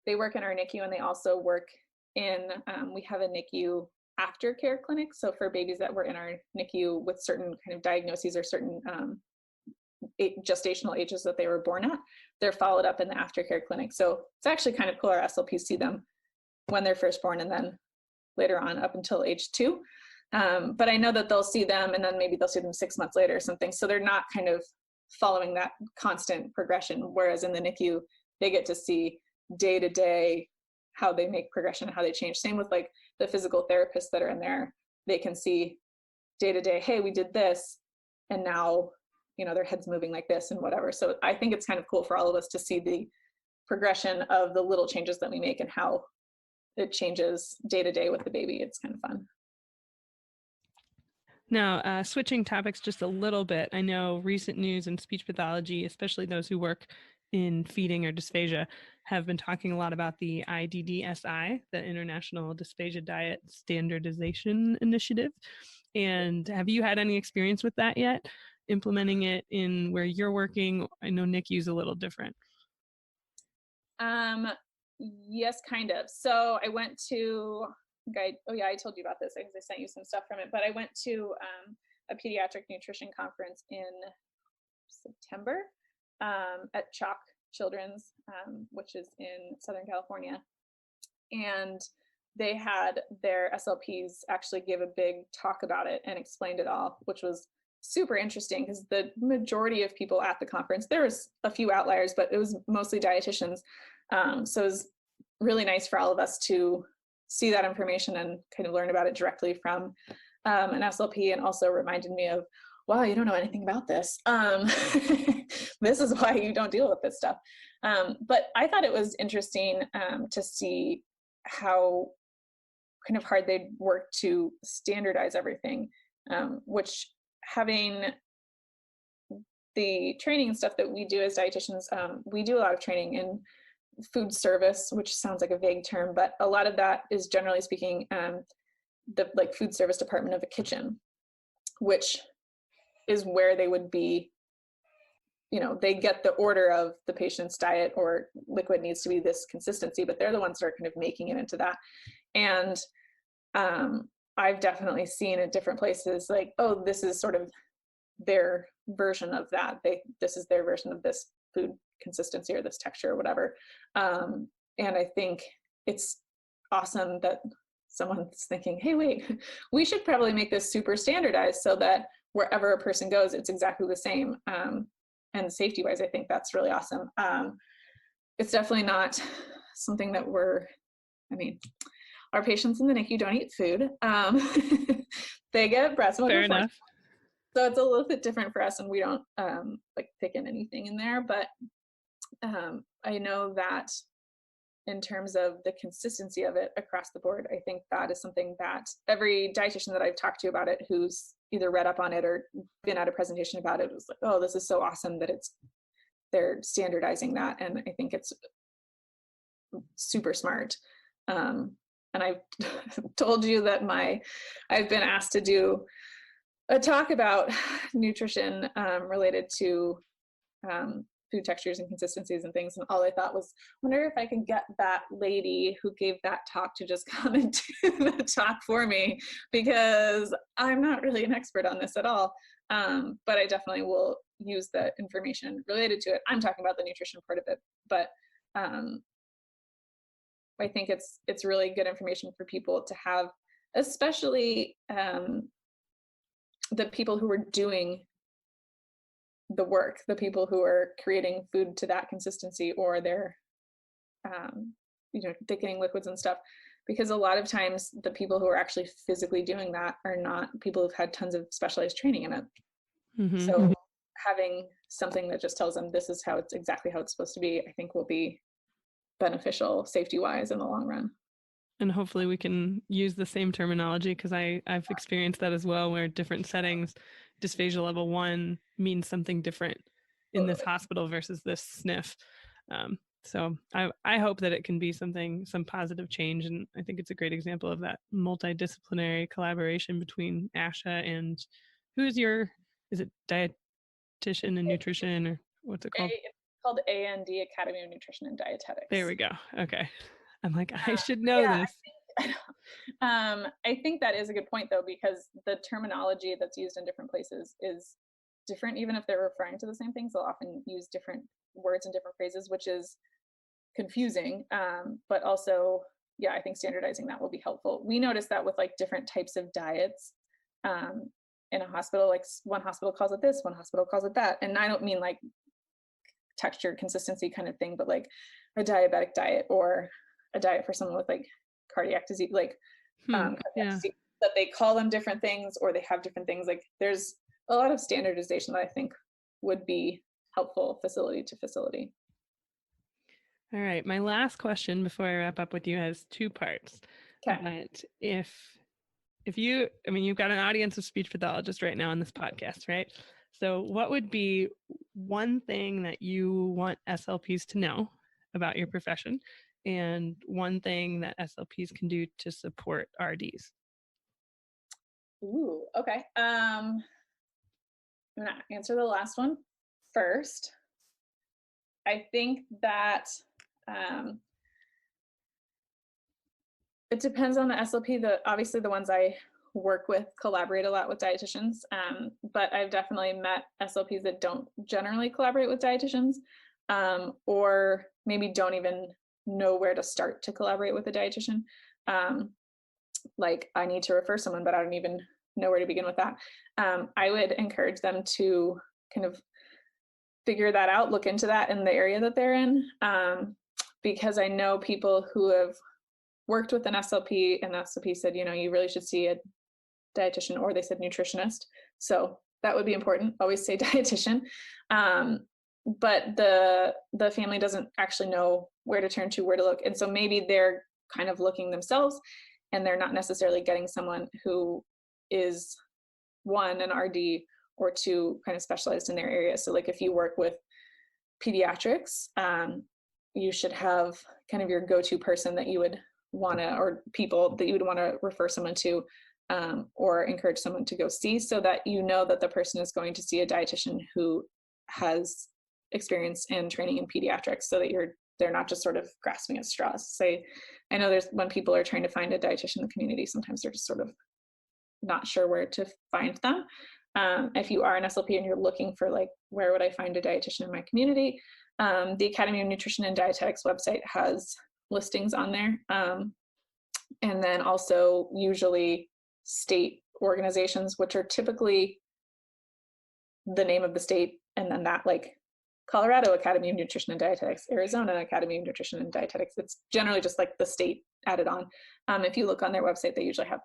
they work in our NICU, and they also work in, we have a NICU aftercare clinic. So for babies that were in our NICU with certain kind of diagnoses or certain gestational ages that they were born at, they're followed up in the aftercare clinic. So it's actually kind of cool. Our SLPs see them when they're first born and then later on up until age 2. But I know that they'll see them and then maybe they'll see them 6 months later or something. So they're not kind of following that constant progression. Whereas in the NICU, they get to see day to day how they make progression, how they change. Same with like the physical therapists that are in there. They can see day to day, hey, we did this, and now, you know, their head's moving like this and whatever. So I think it's kind of cool for all of us to see the progression of the little changes that we make and how it changes day to day with the baby. It's kind of fun. Now, switching topics just a little bit, I know recent news in speech pathology, especially those who work in feeding or dysphagia, have been talking a lot about the IDDSI, the International Dysphagia Diet Standardization Initiative. And have you had any experience with that yet? Implementing it in where you're working? I know NICU is a little different. Yes, kind of. So I went to, I told you about this because I sent you some stuff from it, but I went to a pediatric nutrition conference in September at Chalk Children's, which is in Southern California. And they had their SLPs actually give a big talk about it and explained it all, which was super interesting because the majority of people at the conference, there was a few outliers, but it was mostly dietitians. So it was really nice for all of us to see that information and kind of learn about it directly from an SLP, and also reminded me of, wow, you don't know anything about this. This is why you don't deal with this stuff. But I thought it was interesting to see how kind of hard they'd work to standardize everything, which having the training and stuff that we do as dietitians, we do a lot of training in food service, which sounds like a vague term, but a lot of that is, generally speaking, the like food service department of a kitchen, which is where they would be, you know, they get the order of the patient's diet or liquid needs to be this consistency, but they're the ones that are kind of making it into that. And I've definitely seen at different places like, oh, this is sort of their version of that. This is their version of this food consistency or this texture or whatever. And I think it's awesome that someone's thinking, hey, wait, we should probably make this super standardized so that wherever a person goes, it's exactly the same. And safety-wise, I think that's really awesome. It's definitely not something that our patients in the NICU don't eat food. They get breast milk. Fair enough. So it's a little bit different for us, and we don't like pick in anything in there. But I know that in terms of the consistency of it across the board, I think that is something that every dietitian that I've talked to about it, who's either read up on it or been at a presentation about it, was like, oh, this is so awesome that they're standardizing that. And I think it's super smart. And I've told you that I've been asked to do a talk about nutrition related to food textures and consistencies and things. And all I thought was, wonder if I can get that lady who gave that talk to just come and do the talk for me, because I'm not really an expert on this at all. But I definitely will use the information related to it. I'm talking about the nutrition part of it, but I think it's really good information for people to have, especially the people who are doing the work, the people who are creating food to that consistency, or they're thickening liquids and stuff, because a lot of times the people who are actually physically doing that are not people who've had tons of specialized training in it. Mm-hmm. So having something that just tells them this is exactly how it's supposed to be, I think will be beneficial safety-wise in the long run. And hopefully we can use the same terminology, because I've experienced that as well, where different settings, dysphagia level 1 means something different in this hospital versus this SNF. So I hope that it can be some positive change. And I think it's a great example of that multidisciplinary collaboration between ASHA and is it dietitian and nutrition, or what's it called? It's called A&D, Academy of Nutrition and Dietetics. There we go. Okay. I'm like, I should know this. I think that is a good point, though, because the terminology that's used in different places is different. Even if they're referring to the same things, they'll often use different words and different phrases, which is confusing. But also, yeah, I think standardizing that will be helpful. We noticed that with like different types of diets in a hospital, like one hospital calls it this, one hospital calls it that. And I don't mean like texture, consistency kind of thing, but like a diabetic diet or a diet for someone with like cardiac disease, like disease, that they call them different things or they have different things. Like there's a lot of standardization that I think would be helpful facility to facility. All right. My last question before I wrap up with you has two parts. Okay. But if you've got an audience of speech pathologists right now on this podcast, right? So what would be one thing that you want SLPs to know about your profession and one thing that SLPs can do to support RDs? Ooh, okay. I'm gonna answer the last one first. I think that it depends on the SLP. Obviously the ones I work with collaborate a lot with dietitians, but I've definitely met SLPs that don't generally collaborate with dietitians, or maybe don't even know where to start to collaborate with a dietitian. Like I need to refer someone, but I don't even know where to begin with that. I would encourage them to kind of figure that out, look into that in the area that they're in, because I know people who have worked with an SLP and the SLP said, you know, you really should see a dietitian, or they said nutritionist. So that would be important. Always say dietitian. But the family doesn't actually know where to turn to, where to look. And so maybe they're kind of looking themselves and they're not necessarily getting someone who is one, an RD, or two, kind of specialized in their area. So like if you work with pediatrics, you should have kind of your go-to person that you would want to, or people that you would want to refer someone to, or encourage someone to go see, so that you know that the person is going to see a dietitian who has experience and training in pediatrics, so that they're not just sort of grasping at straws. Say, I know when people are trying to find a dietitian in the community, sometimes they're just sort of not sure where to find them. If you are an SLP and you're looking for like, where would I find a dietitian in my community? The Academy of Nutrition and Dietetics website has listings on there. And then also usually state organizations, which are typically the name of the state, and then that, like Colorado Academy of Nutrition and Dietetics, Arizona Academy of Nutrition and Dietetics. It's generally just like the state added on. If you look on their website, they usually have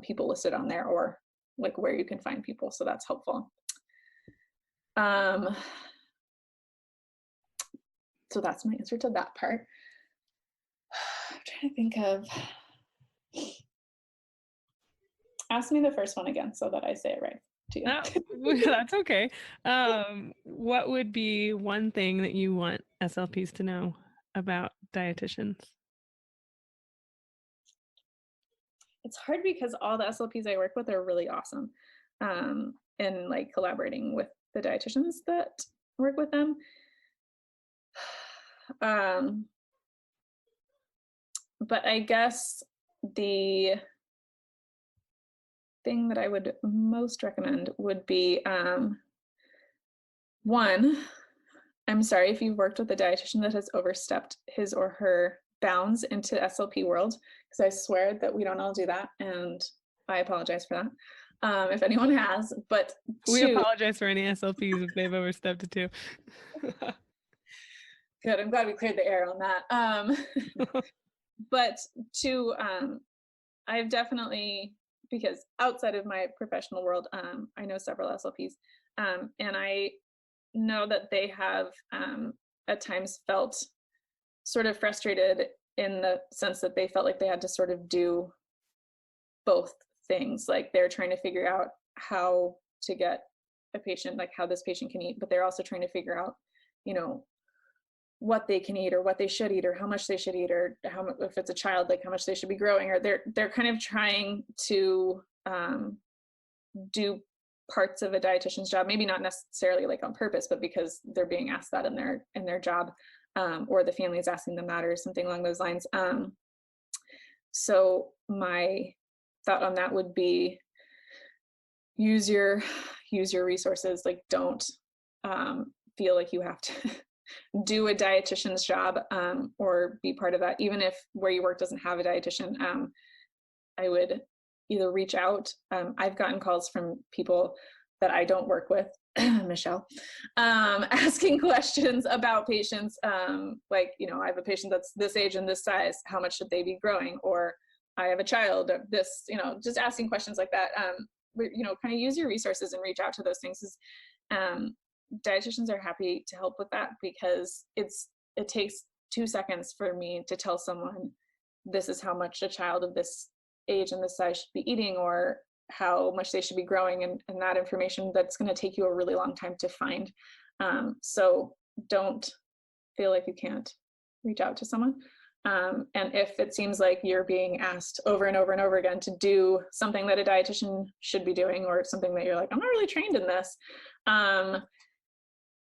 people listed on there, or like where you can find people. So that's helpful. So that's my answer to that part. I'm trying to think of, ask me the first one again so that I say it right to you. That's okay. What would be one thing that you want SLPs to know about dietitians? It's hard because all the SLPs I work with are really awesome, and like collaborating with the dietitians that work with them. But I guess the thing that I would most recommend would be, one, I'm sorry if you've worked with a dietitian that has overstepped his or her bounds into SLP world, because I swear that we don't all do that, and I apologize for that if anyone has. But we apologize for any SLPs if they've overstepped it too. Good, I'm glad we cleared the air on that. But two, I've definitely, because outside of my professional world, I know several SLPs, and I know that they have at times felt sort of frustrated in the sense that they felt like they had to sort of do both things. Like they're trying to figure out how to get a patient, like how this patient can eat, but they're also trying to figure out, you know, what they can eat or what they should eat or how much they should eat, or if it's a child, like how much they should be growing, or they're kind of trying to do parts of a dietitian's job, maybe not necessarily like on purpose, but because they're being asked that in their job, or the family is asking them that or something along those lines. So my thought on that would be use your resources. Like, don't feel like you have to do a dietitian's job or be part of that. Even if where you work doesn't have a dietitian, I would either reach out. I've gotten calls from people that I don't work with, Michelle, asking questions about patients. Like, I have a patient that's this age and this size, how much should they be growing? Or I have a child, this, just asking questions like that. Kind of use your resources and reach out to those things. Dietitians are happy to help with that, because it takes 2 seconds for me to tell someone this is how much a child of this age and this size should be eating, or how much they should be growing, and that information that's going to take you a really long time to find. So don't feel like you can't reach out to someone. And if it seems like you're being asked over and over and over again to do something that a dietitian should be doing, or something that you're like, I'm not really trained in this,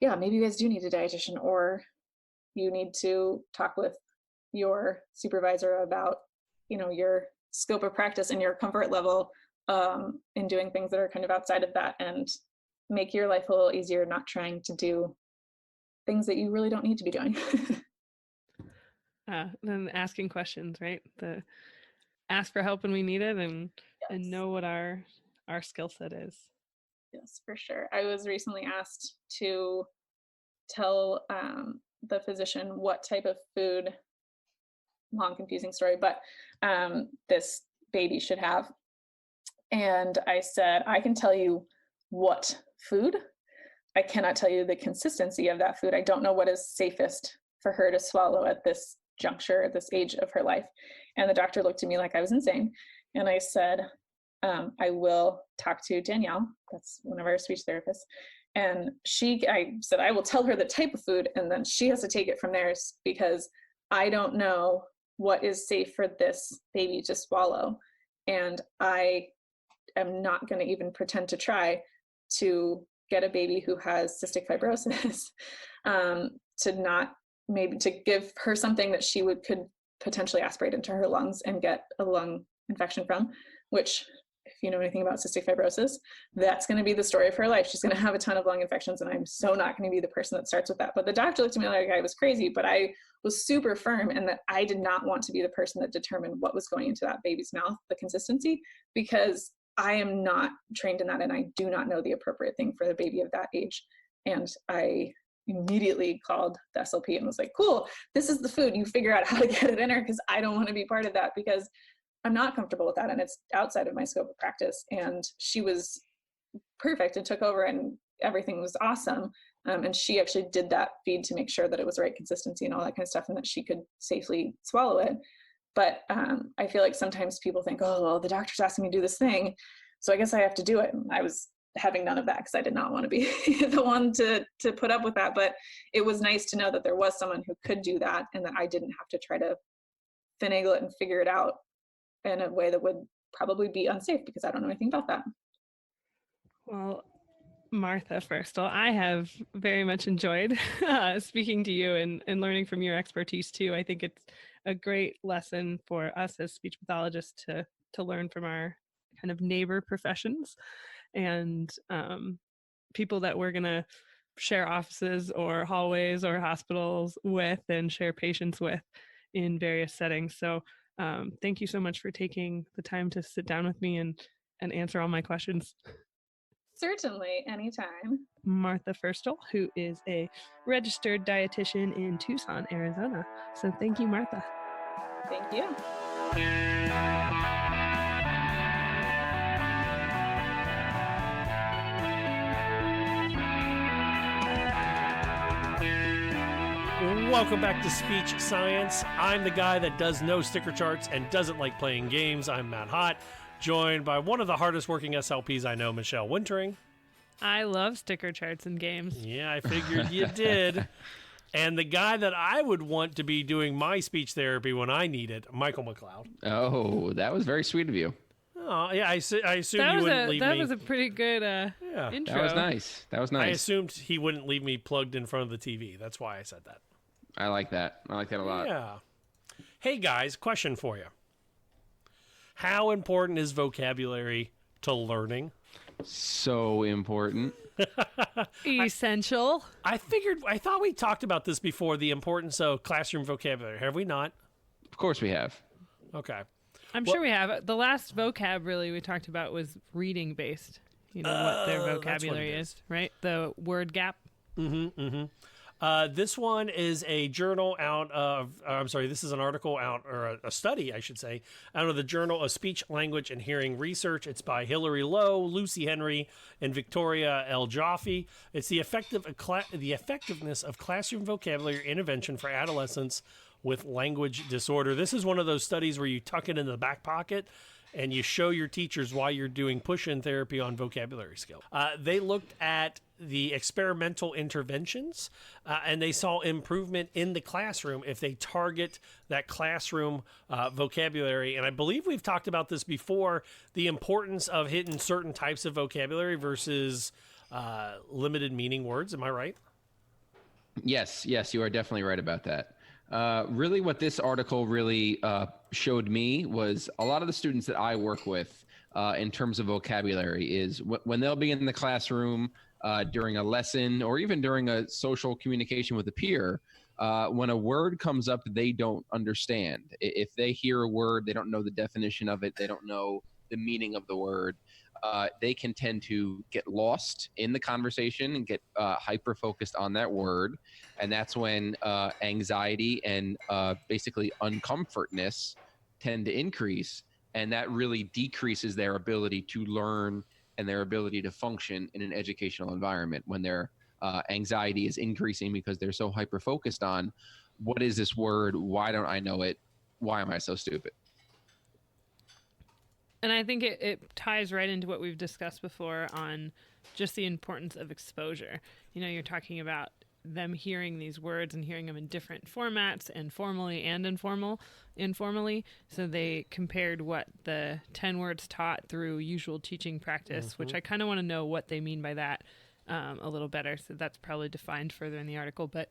yeah, maybe you guys do need a dietitian, or you need to talk with your supervisor about, your scope of practice and your comfort level in doing things that are kind of outside of that, and make your life a little easier, not trying to do things that you really don't need to be doing. Then asking questions, right? The ask for help when we need it, and know what our skill set is. Yes, for sure. I was recently asked to tell the physician what type of food, long confusing story, but this baby should have. And I said, I can tell you what food. I cannot tell you the consistency of that food. I don't know what is safest for her to swallow at this juncture, at this age of her life. And the doctor looked at me like I was insane. And I said, I will talk to Danielle, that's one of our speech therapists. And I said, I will tell her the type of food, and then she has to take it from there, because I don't know what is safe for this baby to swallow. And I am not going to even pretend to try to get a baby who has cystic fibrosis to give her something that she could potentially aspirate into her lungs and get a lung infection from, which, if you know anything about cystic fibrosis, that's going to be the story of her life. She's going to have a ton of lung infections, and I'm so not going to be the person that starts with that. But the doctor looked at me like I was crazy, but I was super firm in that I did not want to be the person that determined what was going into that baby's mouth, the consistency, because I am not trained in that, and I do not know the appropriate thing for the baby of that age. And I immediately called the SLP and was like, cool, this is the food, you figure out how to get it in her, because I don't want to be part of that, because I'm not comfortable with that, and it's outside of my scope of practice. And she was perfect and took over, and everything was awesome. And she actually did that feed to make sure that it was the right consistency and all that kind of stuff, and that she could safely swallow it. But I feel like sometimes people think, oh, well, the doctor's asking me to do this thing, so I guess I have to do it. And I was having none of that, because I did not want to be the one to put up with that. But it was nice to know that there was someone who could do that, and that I didn't have to try to finagle it and figure it out in a way that would probably be unsafe, because I don't know anything about that. Well, Martha Ferstl, I have very much enjoyed speaking to you and learning from your expertise too. I think it's a great lesson for us as speech pathologists to learn from our kind of neighbor professions, and people that we're going to share offices or hallways or hospitals with and share patients with in various settings. So thank you so much for taking the time to sit down with me and answer all my questions. Certainly, anytime. Martha Ferstl, who is a registered dietitian in Tucson, Arizona. So thank you, Martha. Thank you. Welcome back to Speech Science. I'm the guy that does no sticker charts and doesn't like playing games. I'm Matt Hott, joined by one of the hardest working SLPs I know, Michelle Wintering. I love sticker charts and games. Yeah, I figured you did. And the guy that I would want to be doing my speech therapy when I need it, Michael McLeod. Oh, that was very sweet of you. Oh, yeah, I assume you wouldn't leave me. That was a pretty good intro. That was nice. That was nice. I assumed he wouldn't leave me plugged in front of the TV. That's why I said that. I like that. I like that a lot. Yeah. Hey, guys, question for you. How important is vocabulary to learning? So important. Essential. I thought we talked about this before, the importance of classroom vocabulary. Have we not? Of course we have. Okay. I'm sure we have. The last vocab really we talked about was reading based. You know what their vocabulary is, right? The word gap. This one is a journal out of, this is an article out, or a study, I should say, out of the Journal of Speech, Language, and Hearing Research. It's by Hilary Lowe, Lucy Henry, and Victoria L. Jaffe. It's the effectiveness of classroom vocabulary intervention for adolescents with language disorder. This is one of those studies where you tuck it in the back pocket and you show your teachers why you're doing push-in therapy on vocabulary skills. They looked at the experimental interventions, and they saw improvement in the classroom if they target that classroom vocabulary. And I believe we've talked about this before, the importance of hitting certain types of vocabulary versus limited meaning words. Am I right? Yes, you are definitely right about that. Really what this article really showed me was a lot of the students that I work with in terms of vocabulary is when they'll be in the classroom during a lesson or even during a social communication with a peer, when a word comes up they don't understand. If they hear a word, they don't know the definition of it, they don't know the meaning of the word, they can tend to get lost in the conversation and get hyper-focused on that word. And that's when anxiety and basically uncomfortness tend to increase. And that really decreases their ability to learn and their ability to function in an educational environment when their anxiety is increasing because they're so hyper-focused on what is this word? Why don't I know it? Why am I so stupid? And I think it ties right into what we've discussed before on just the importance of exposure. You know, you're talking about them hearing these words and hearing them in different formats and formally and informally. So they compared what the 10 words taught through usual teaching practice, which I kind of want to know what they mean by that a little better. So that's probably defined further in the article. But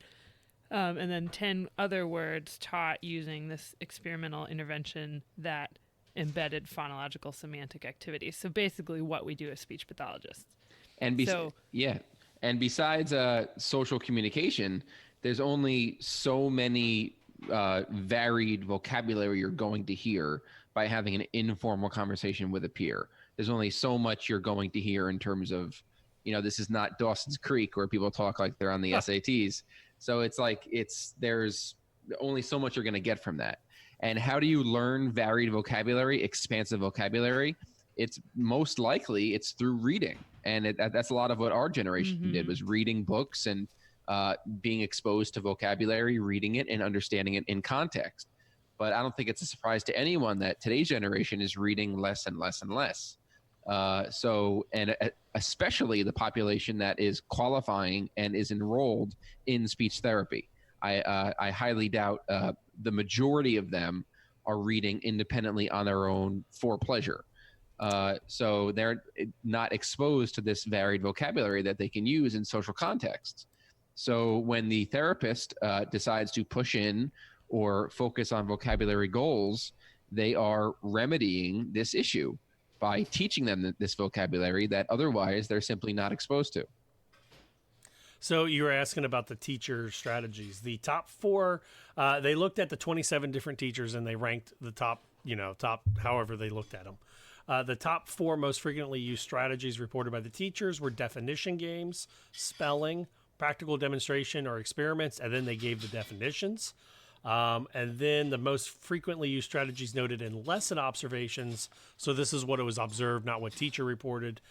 and then 10 other words taught using this experimental intervention that embedded phonological semantic activities. So basically what we do as speech pathologists. And And besides social communication, there's only so many varied vocabulary you're going to hear by having an informal conversation with a peer. There's only so much you're going to hear in terms of, you know, this is not Dawson's Creek where people talk like they're on the SATs. So it's like there's only so much you're going to get from that. And how do you learn varied vocabulary, expansive vocabulary? It's most likely it's through reading. And that's a lot of what our generation did, was reading books and being exposed to vocabulary, reading it and understanding it in context. But I don't think it's a surprise to anyone that today's generation is reading less and less and less. And especially the population that is qualifying and is enrolled in speech therapy. I highly doubt the majority of them are reading independently on their own for pleasure. So they're not exposed to this varied vocabulary that they can use in social contexts. So when the therapist decides to push in or focus on vocabulary goals, they are remedying this issue by teaching them this vocabulary that otherwise they're simply not exposed to. So you were asking about the teacher strategies. The top 4, they looked at the 27 different teachers and they ranked the top however they looked at them. The top 4 most frequently used strategies reported by the teachers were definition games, spelling, practical demonstration or experiments, and then they gave the definitions. And then the most frequently used strategies noted in lesson observations. So this is what it was observed, not what teacher reported.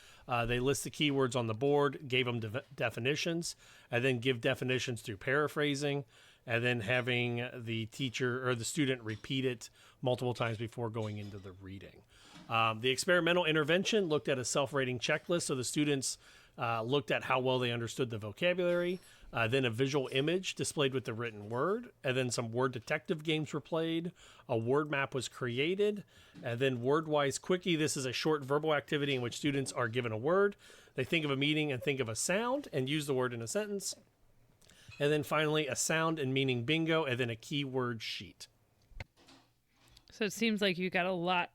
They list the keywords on the board, gave them definitions, and then give definitions through paraphrasing, and then having the teacher or the student repeat it multiple times before going into the reading. The experimental intervention looked at a self-rating checklist. So the students looked at how well they understood the vocabulary, then a visual image displayed with the written word, and then some word detective games were played. A word map was created, and then word-wise quickie. This is a short verbal activity in which students are given a word. They think of a meaning and think of a sound and use the word in a sentence. And then finally, a sound and meaning bingo, and then a keyword sheet. So it seems like you got a lot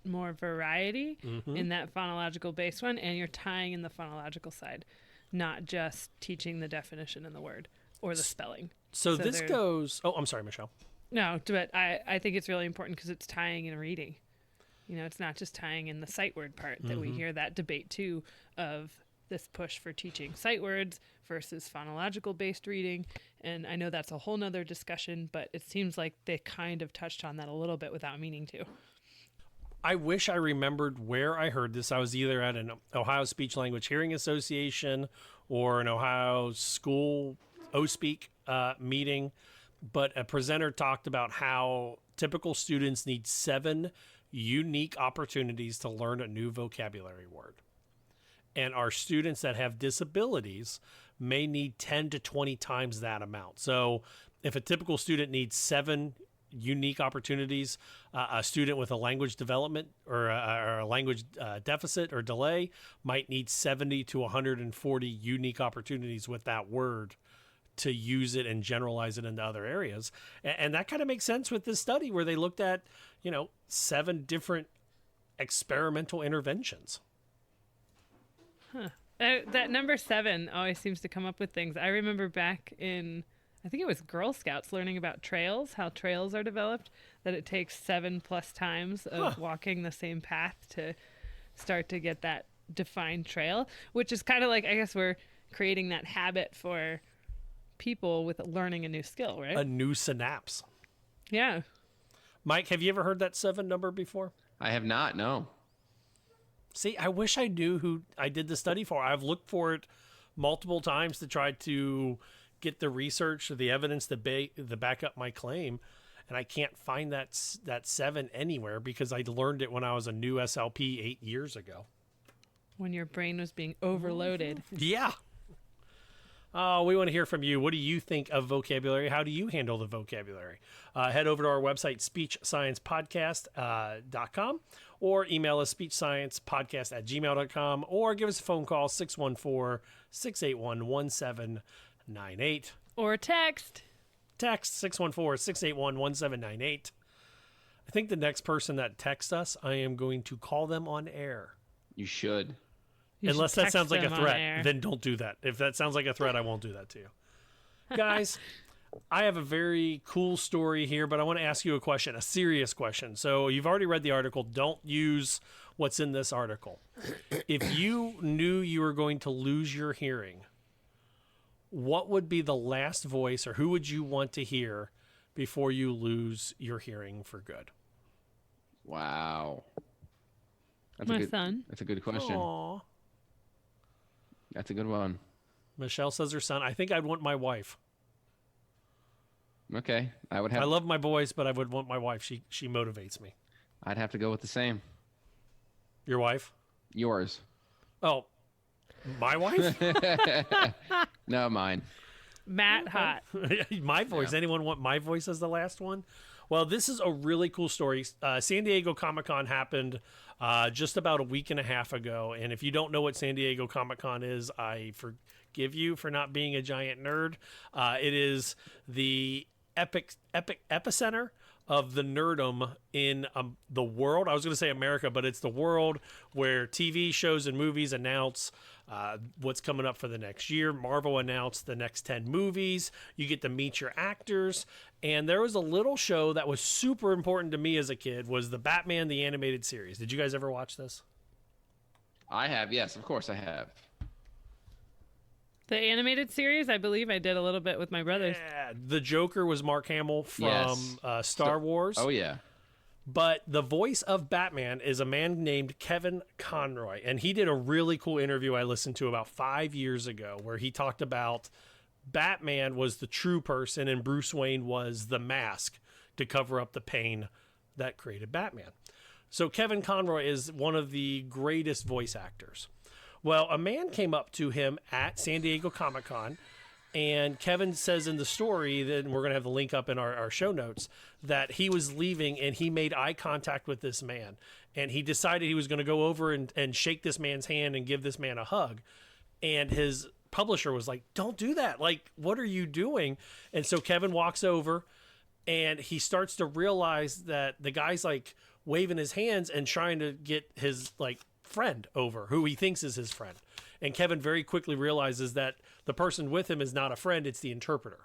more variety in that phonological based one, and you're tying in the phonological side, not just teaching the definition in the word or the spelling. So this goes... Oh, I'm sorry, Michelle. No, but I think it's really important because it's tying in reading. You know, it's not just tying in the sight word part that we hear that debate too of this push for teaching sight words versus phonological based reading. And I know that's a whole nother discussion, but it seems like they kind of touched on that a little bit without meaning to. I wish I remembered where I heard this. I was either at an Ohio Speech Language Hearing Association or an Ohio School OSpeak meeting, but a presenter talked about how typical students need 7 unique opportunities to learn a new vocabulary word. And our students that have disabilities may need 10 to 20 times that amount. So if a typical student needs 7 unique opportunities, a student with a language development or a language deficit or delay might need 70 to 140 unique opportunities with that word to use it and generalize it into other areas. And that kind of makes sense with this study where they looked at, 7 different experimental interventions. Huh. That number 7 always seems to come up with things. I remember back in, I think it was Girl Scouts, learning about trails, how trails are developed, that it takes 7+ times of walking the same path to start to get that defined trail, which is kind of like, I guess we're creating that habit for people with learning a new skill, right? A new synapse. Yeah. Mike, have you ever heard that 7 number before? I have not, no. See, I wish I knew who I did the study for. I've looked for it multiple times to try to get the research or the evidence to back up my claim, and I can't find that 7 anywhere because I learned it when I was a new SLP 8 years ago. When your brain was being overloaded. Yeah. We want to hear from you. What do you think of vocabulary? How do you handle the vocabulary? Head over to our website, speechsciencepodcast.com, or email us speechsciencepodcast@gmail.com, or give us a phone call, 614-681-1798. Or text. Text 614-681-1798. I think the next person that texts us, I am going to call them on air. You should. Unless that sounds like a threat, then don't do that. If that sounds like a threat, I won't do that to you. Guys, I have a very cool story here, but I want to ask you a question, a serious question. So you've already read the article. Don't use what's in this article. If you knew you were going to lose your hearing, what would be the last voice, or who would you want to hear before you lose your hearing for good? Wow. My son. That's a good question. Aww. That's a good one. Michelle says her son. I think I'd want my wife. Okay. I love my boys, but I would want my wife. She motivates me. I'd have to go with the same. Your wife? Yours. Oh, my wife? No, mine. Matt Hot. My voice. Yeah. Anyone want my voice as the last one? Well, this is a really cool story. San Diego Comic-Con happened just about a week and a half ago. And if you don't know what San Diego Comic-Con is, I forgive you for not being a giant nerd. It is the epicenter of the nerdom in the world. I was going to say America, but it's the world where TV shows and movies announce what's coming up for the next year. Marvel announced the next 10 movies. You get to meet your actors. And there was a little show that was super important to me as a kid, was the Batman, the animated series. Did you guys ever watch this? I have, yes, of course I have. The animated series, I believe I did a little bit with my brothers. Yeah, the Joker was Mark Hamill from Star Wars. Oh, yeah. But the voice of Batman is a man named Kevin Conroy. And he did a really cool interview I listened to about 5 years ago where he talked about Batman was the true person and Bruce Wayne was the mask to cover up the pain that created Batman. So Kevin Conroy is one of the greatest voice actors. Well, a man came up to him at San Diego Comic-Con, and Kevin says in the story, that we're going to have the link up in our show notes, that he was leaving and he made eye contact with this man. And he decided he was going to go over and shake this man's hand and give this man a hug. And his publisher was like, don't do that. Like, what are you doing? And so Kevin walks over and he starts to realize that the guy's like waving his hands and trying to get his like friend over, who he thinks is his friend. And Kevin very quickly realizes that the person with him is not a friend, it's the interpreter.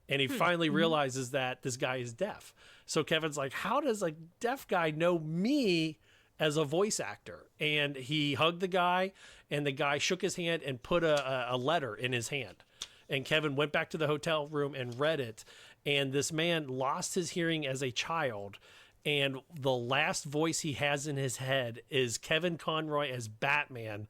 And he finally realizes that this guy is deaf. So Kevin's like, how does a deaf guy know me as a voice actor? And he hugged the guy, and the guy shook his hand and put a letter in his hand. And Kevin went back to the hotel room and read it. And this man lost his hearing as a child. And the last voice he has in his head is Kevin Conroy as Batman,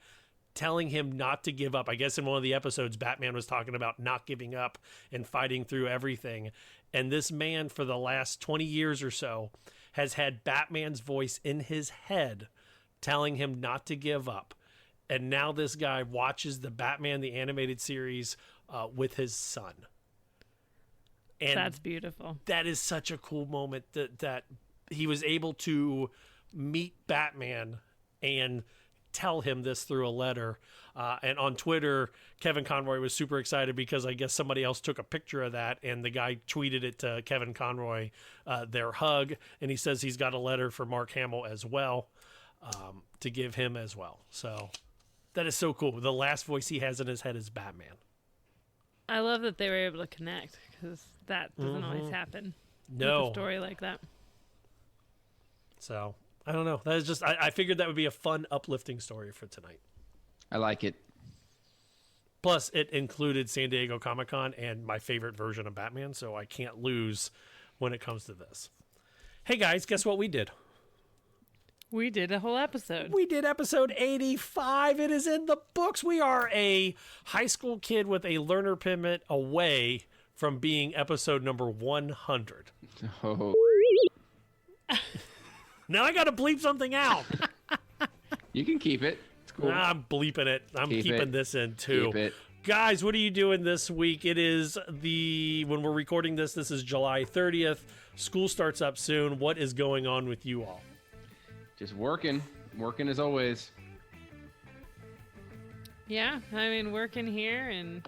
telling him not to give up. I guess in one of the episodes, Batman was talking about not giving up and fighting through everything. And this man, for the last 20 years or so, has had Batman's voice in his head telling him not to give up. And now this guy watches the Batman, the animated series, with his son. And that's beautiful. That is such a cool moment that he was able to meet Batman and tell him this through a letter. And on Twitter, Kevin Conroy was super excited because I guess somebody else took a picture of that, and the guy tweeted it to Kevin Conroy, their hug. And he says he's got a letter for Mark Hamill as well, to give him as well. So that is so cool. The last voice he has in his head is Batman. I love that they were able to connect, because that doesn't always happen. No. With a story like that. So I don't know. That is just, I figured that would be a fun, uplifting story for tonight. I like it. Plus, it included San Diego Comic-Con and my favorite version of Batman, so I can't lose when it comes to this. Hey, guys, guess what we did? We did a whole episode. We did episode 85. It is in the books. We are a high school kid with a learner permit away from being episode number 100. Oh. Now I got to bleep something out. You can keep it. It's cool. I'm bleeping it. I'm keeping this in too. Keep it. Guys, what are you doing this week? It is when we're recording this is July 30th. School starts up soon. What is going on with you all? Just working as always. Yeah, I mean, working here and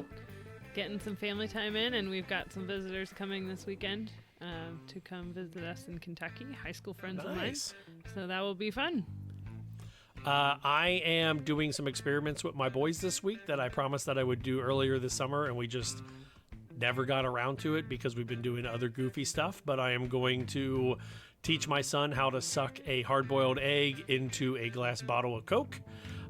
getting some family time in, and we've got some visitors coming this weekend to come visit us in Kentucky, high school friends of mine. So that will be fun. I am doing some experiments with my boys this week that I promised that I would do earlier this summer, and we just never got around to it because we've been doing other goofy stuff. But I am going to teach my son how to suck a hard-boiled egg into a glass bottle of Coke.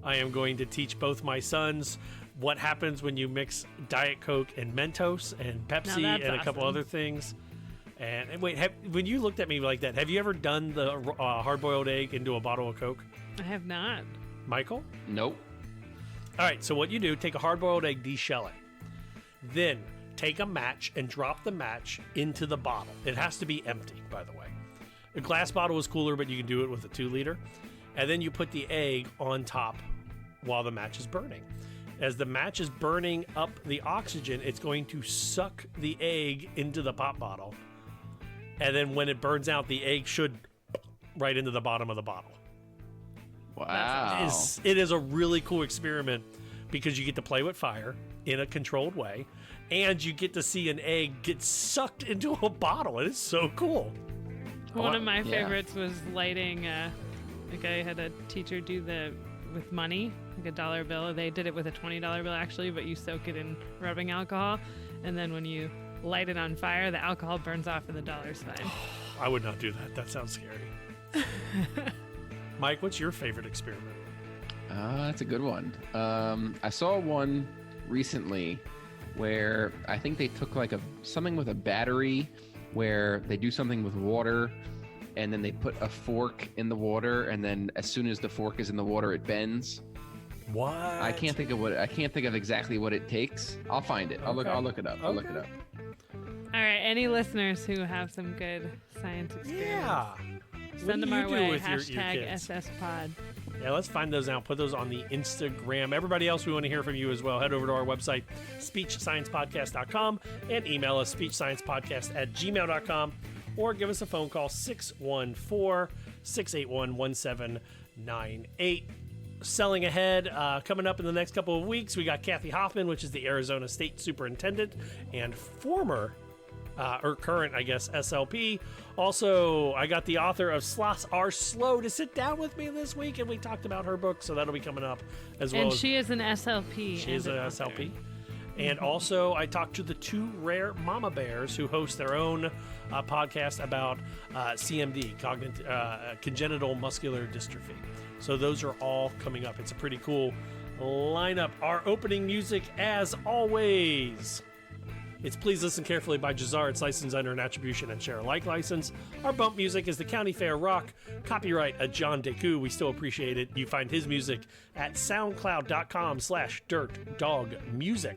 I am going to teach both my sons what happens when you mix Diet Coke and Mentos and Pepsi and a couple other things. And wait, when you looked at me like that, have you ever done the hard-boiled egg into a bottle of Coke? I have not. Michael? Nope. All right, so what you do, take a hard-boiled egg, deshell it. Then take a match and drop the match into the bottle. It has to be empty, by the way. A glass bottle is cooler, but you can do it with a 2-liter. And then you put the egg on top while the match is burning. As the match is burning up the oxygen, it's going to suck the egg into the pop bottle. And then when it burns out, the egg should right into the bottom of the bottle. Wow. It is a really cool experiment because you get to play with fire in a controlled way, and you get to see an egg get sucked into a bottle. It is so cool. One of my favorites was lighting. Like I had a teacher do with money, like a dollar bill. They did it with a $20 bill actually, but you soak it in rubbing alcohol, and then when you light it on fire, the alcohol burns off and the dollar's fine. I would not do that. That sounds scary. Mike, what's your favorite experiment? That's a good one. I saw one recently where I think they took like something with a battery where they do something with water and then they put a fork in the water, and then as soon as the fork is in the water, it bends. What? I can't think of exactly what it takes. I'll find it. I'll look it up. I'll look it up. All right, any listeners who have some good science experiments, send them our way. # SSPod. Yeah, let's find those out. Put those on the Instagram. Everybody else, we want to hear from you as well. Head over to our website, speechsciencepodcast.com, and email us, speechsciencepodcast@gmail.com, or give us a phone call, 614-681-1798. Selling ahead, coming up in the next couple of weeks, we got Kathy Hoffman, which is the Arizona State Superintendent and former, or current, I guess, SLP. Also, I got the author of Sloths Are Slow to sit down with me this week, and we talked about her book, so that'll be coming up as well. And she is an SLP. She is an SLP. And also, I talked to the two rare mama bears who host their own podcast about CMD, congenital muscular dystrophy. So those are all coming up. It's a pretty cool lineup. Our opening music, as always, it's Please Listen Carefully by Jazar. It's licensed under an attribution and share alike license. Our bump music is the County Fair Rock. Copyright a John Deku. We still appreciate it. You find his music at soundcloud.com/dirtdogmusic.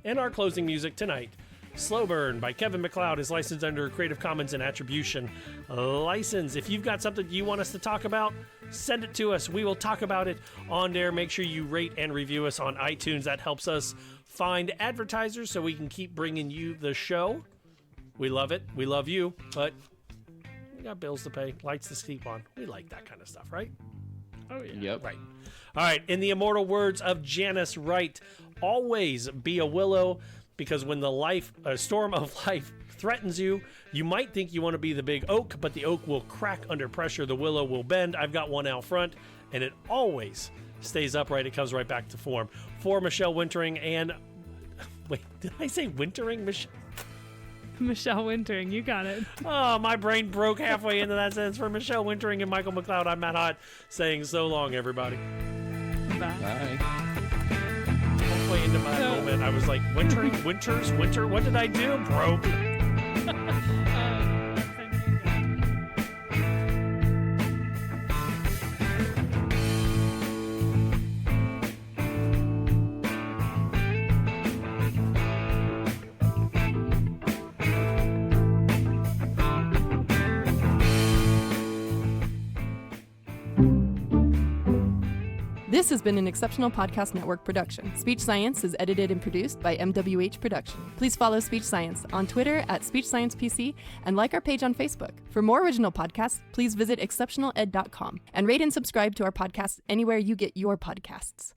And our closing music tonight, Slow Burn by Kevin MacLeod, is licensed under Creative Commons and Attribution license. If you've got something you want us to talk about, send it to us. We will talk about it on there. Make sure you rate and review us on iTunes. That helps us find advertisers so we can keep bringing you the show. We love it. We love you, but we got bills to pay, lights to sleep on. We like that kind of stuff, right? Oh, yeah. Yep. Right. All right. In the immortal words of Janice Wright, always be a willow, because when the storm of life threatens you, you might think you want to be the big oak, but the oak will crack under pressure. The willow will bend. I've got one out front, and it always stays upright. It comes right back to form. For Michelle Wintering and... Wait, did I say Wintering? Michelle Wintering, you got it. Oh, my brain broke halfway into that sentence. For Michelle Wintering and Michael MacLeod, I'm Matt Hott, saying so long, everybody. Bye. Bye. Halfway into my moment, I was like, winter, what did I do? Broke. This has been an Exceptional Podcast Network production. Speech Science is edited and produced by MWH Production. Please follow Speech Science on Twitter at SpeechSciencePC and like our page on Facebook. For more original podcasts, please visit exceptionaled.com and rate and subscribe to our podcast anywhere you get your podcasts.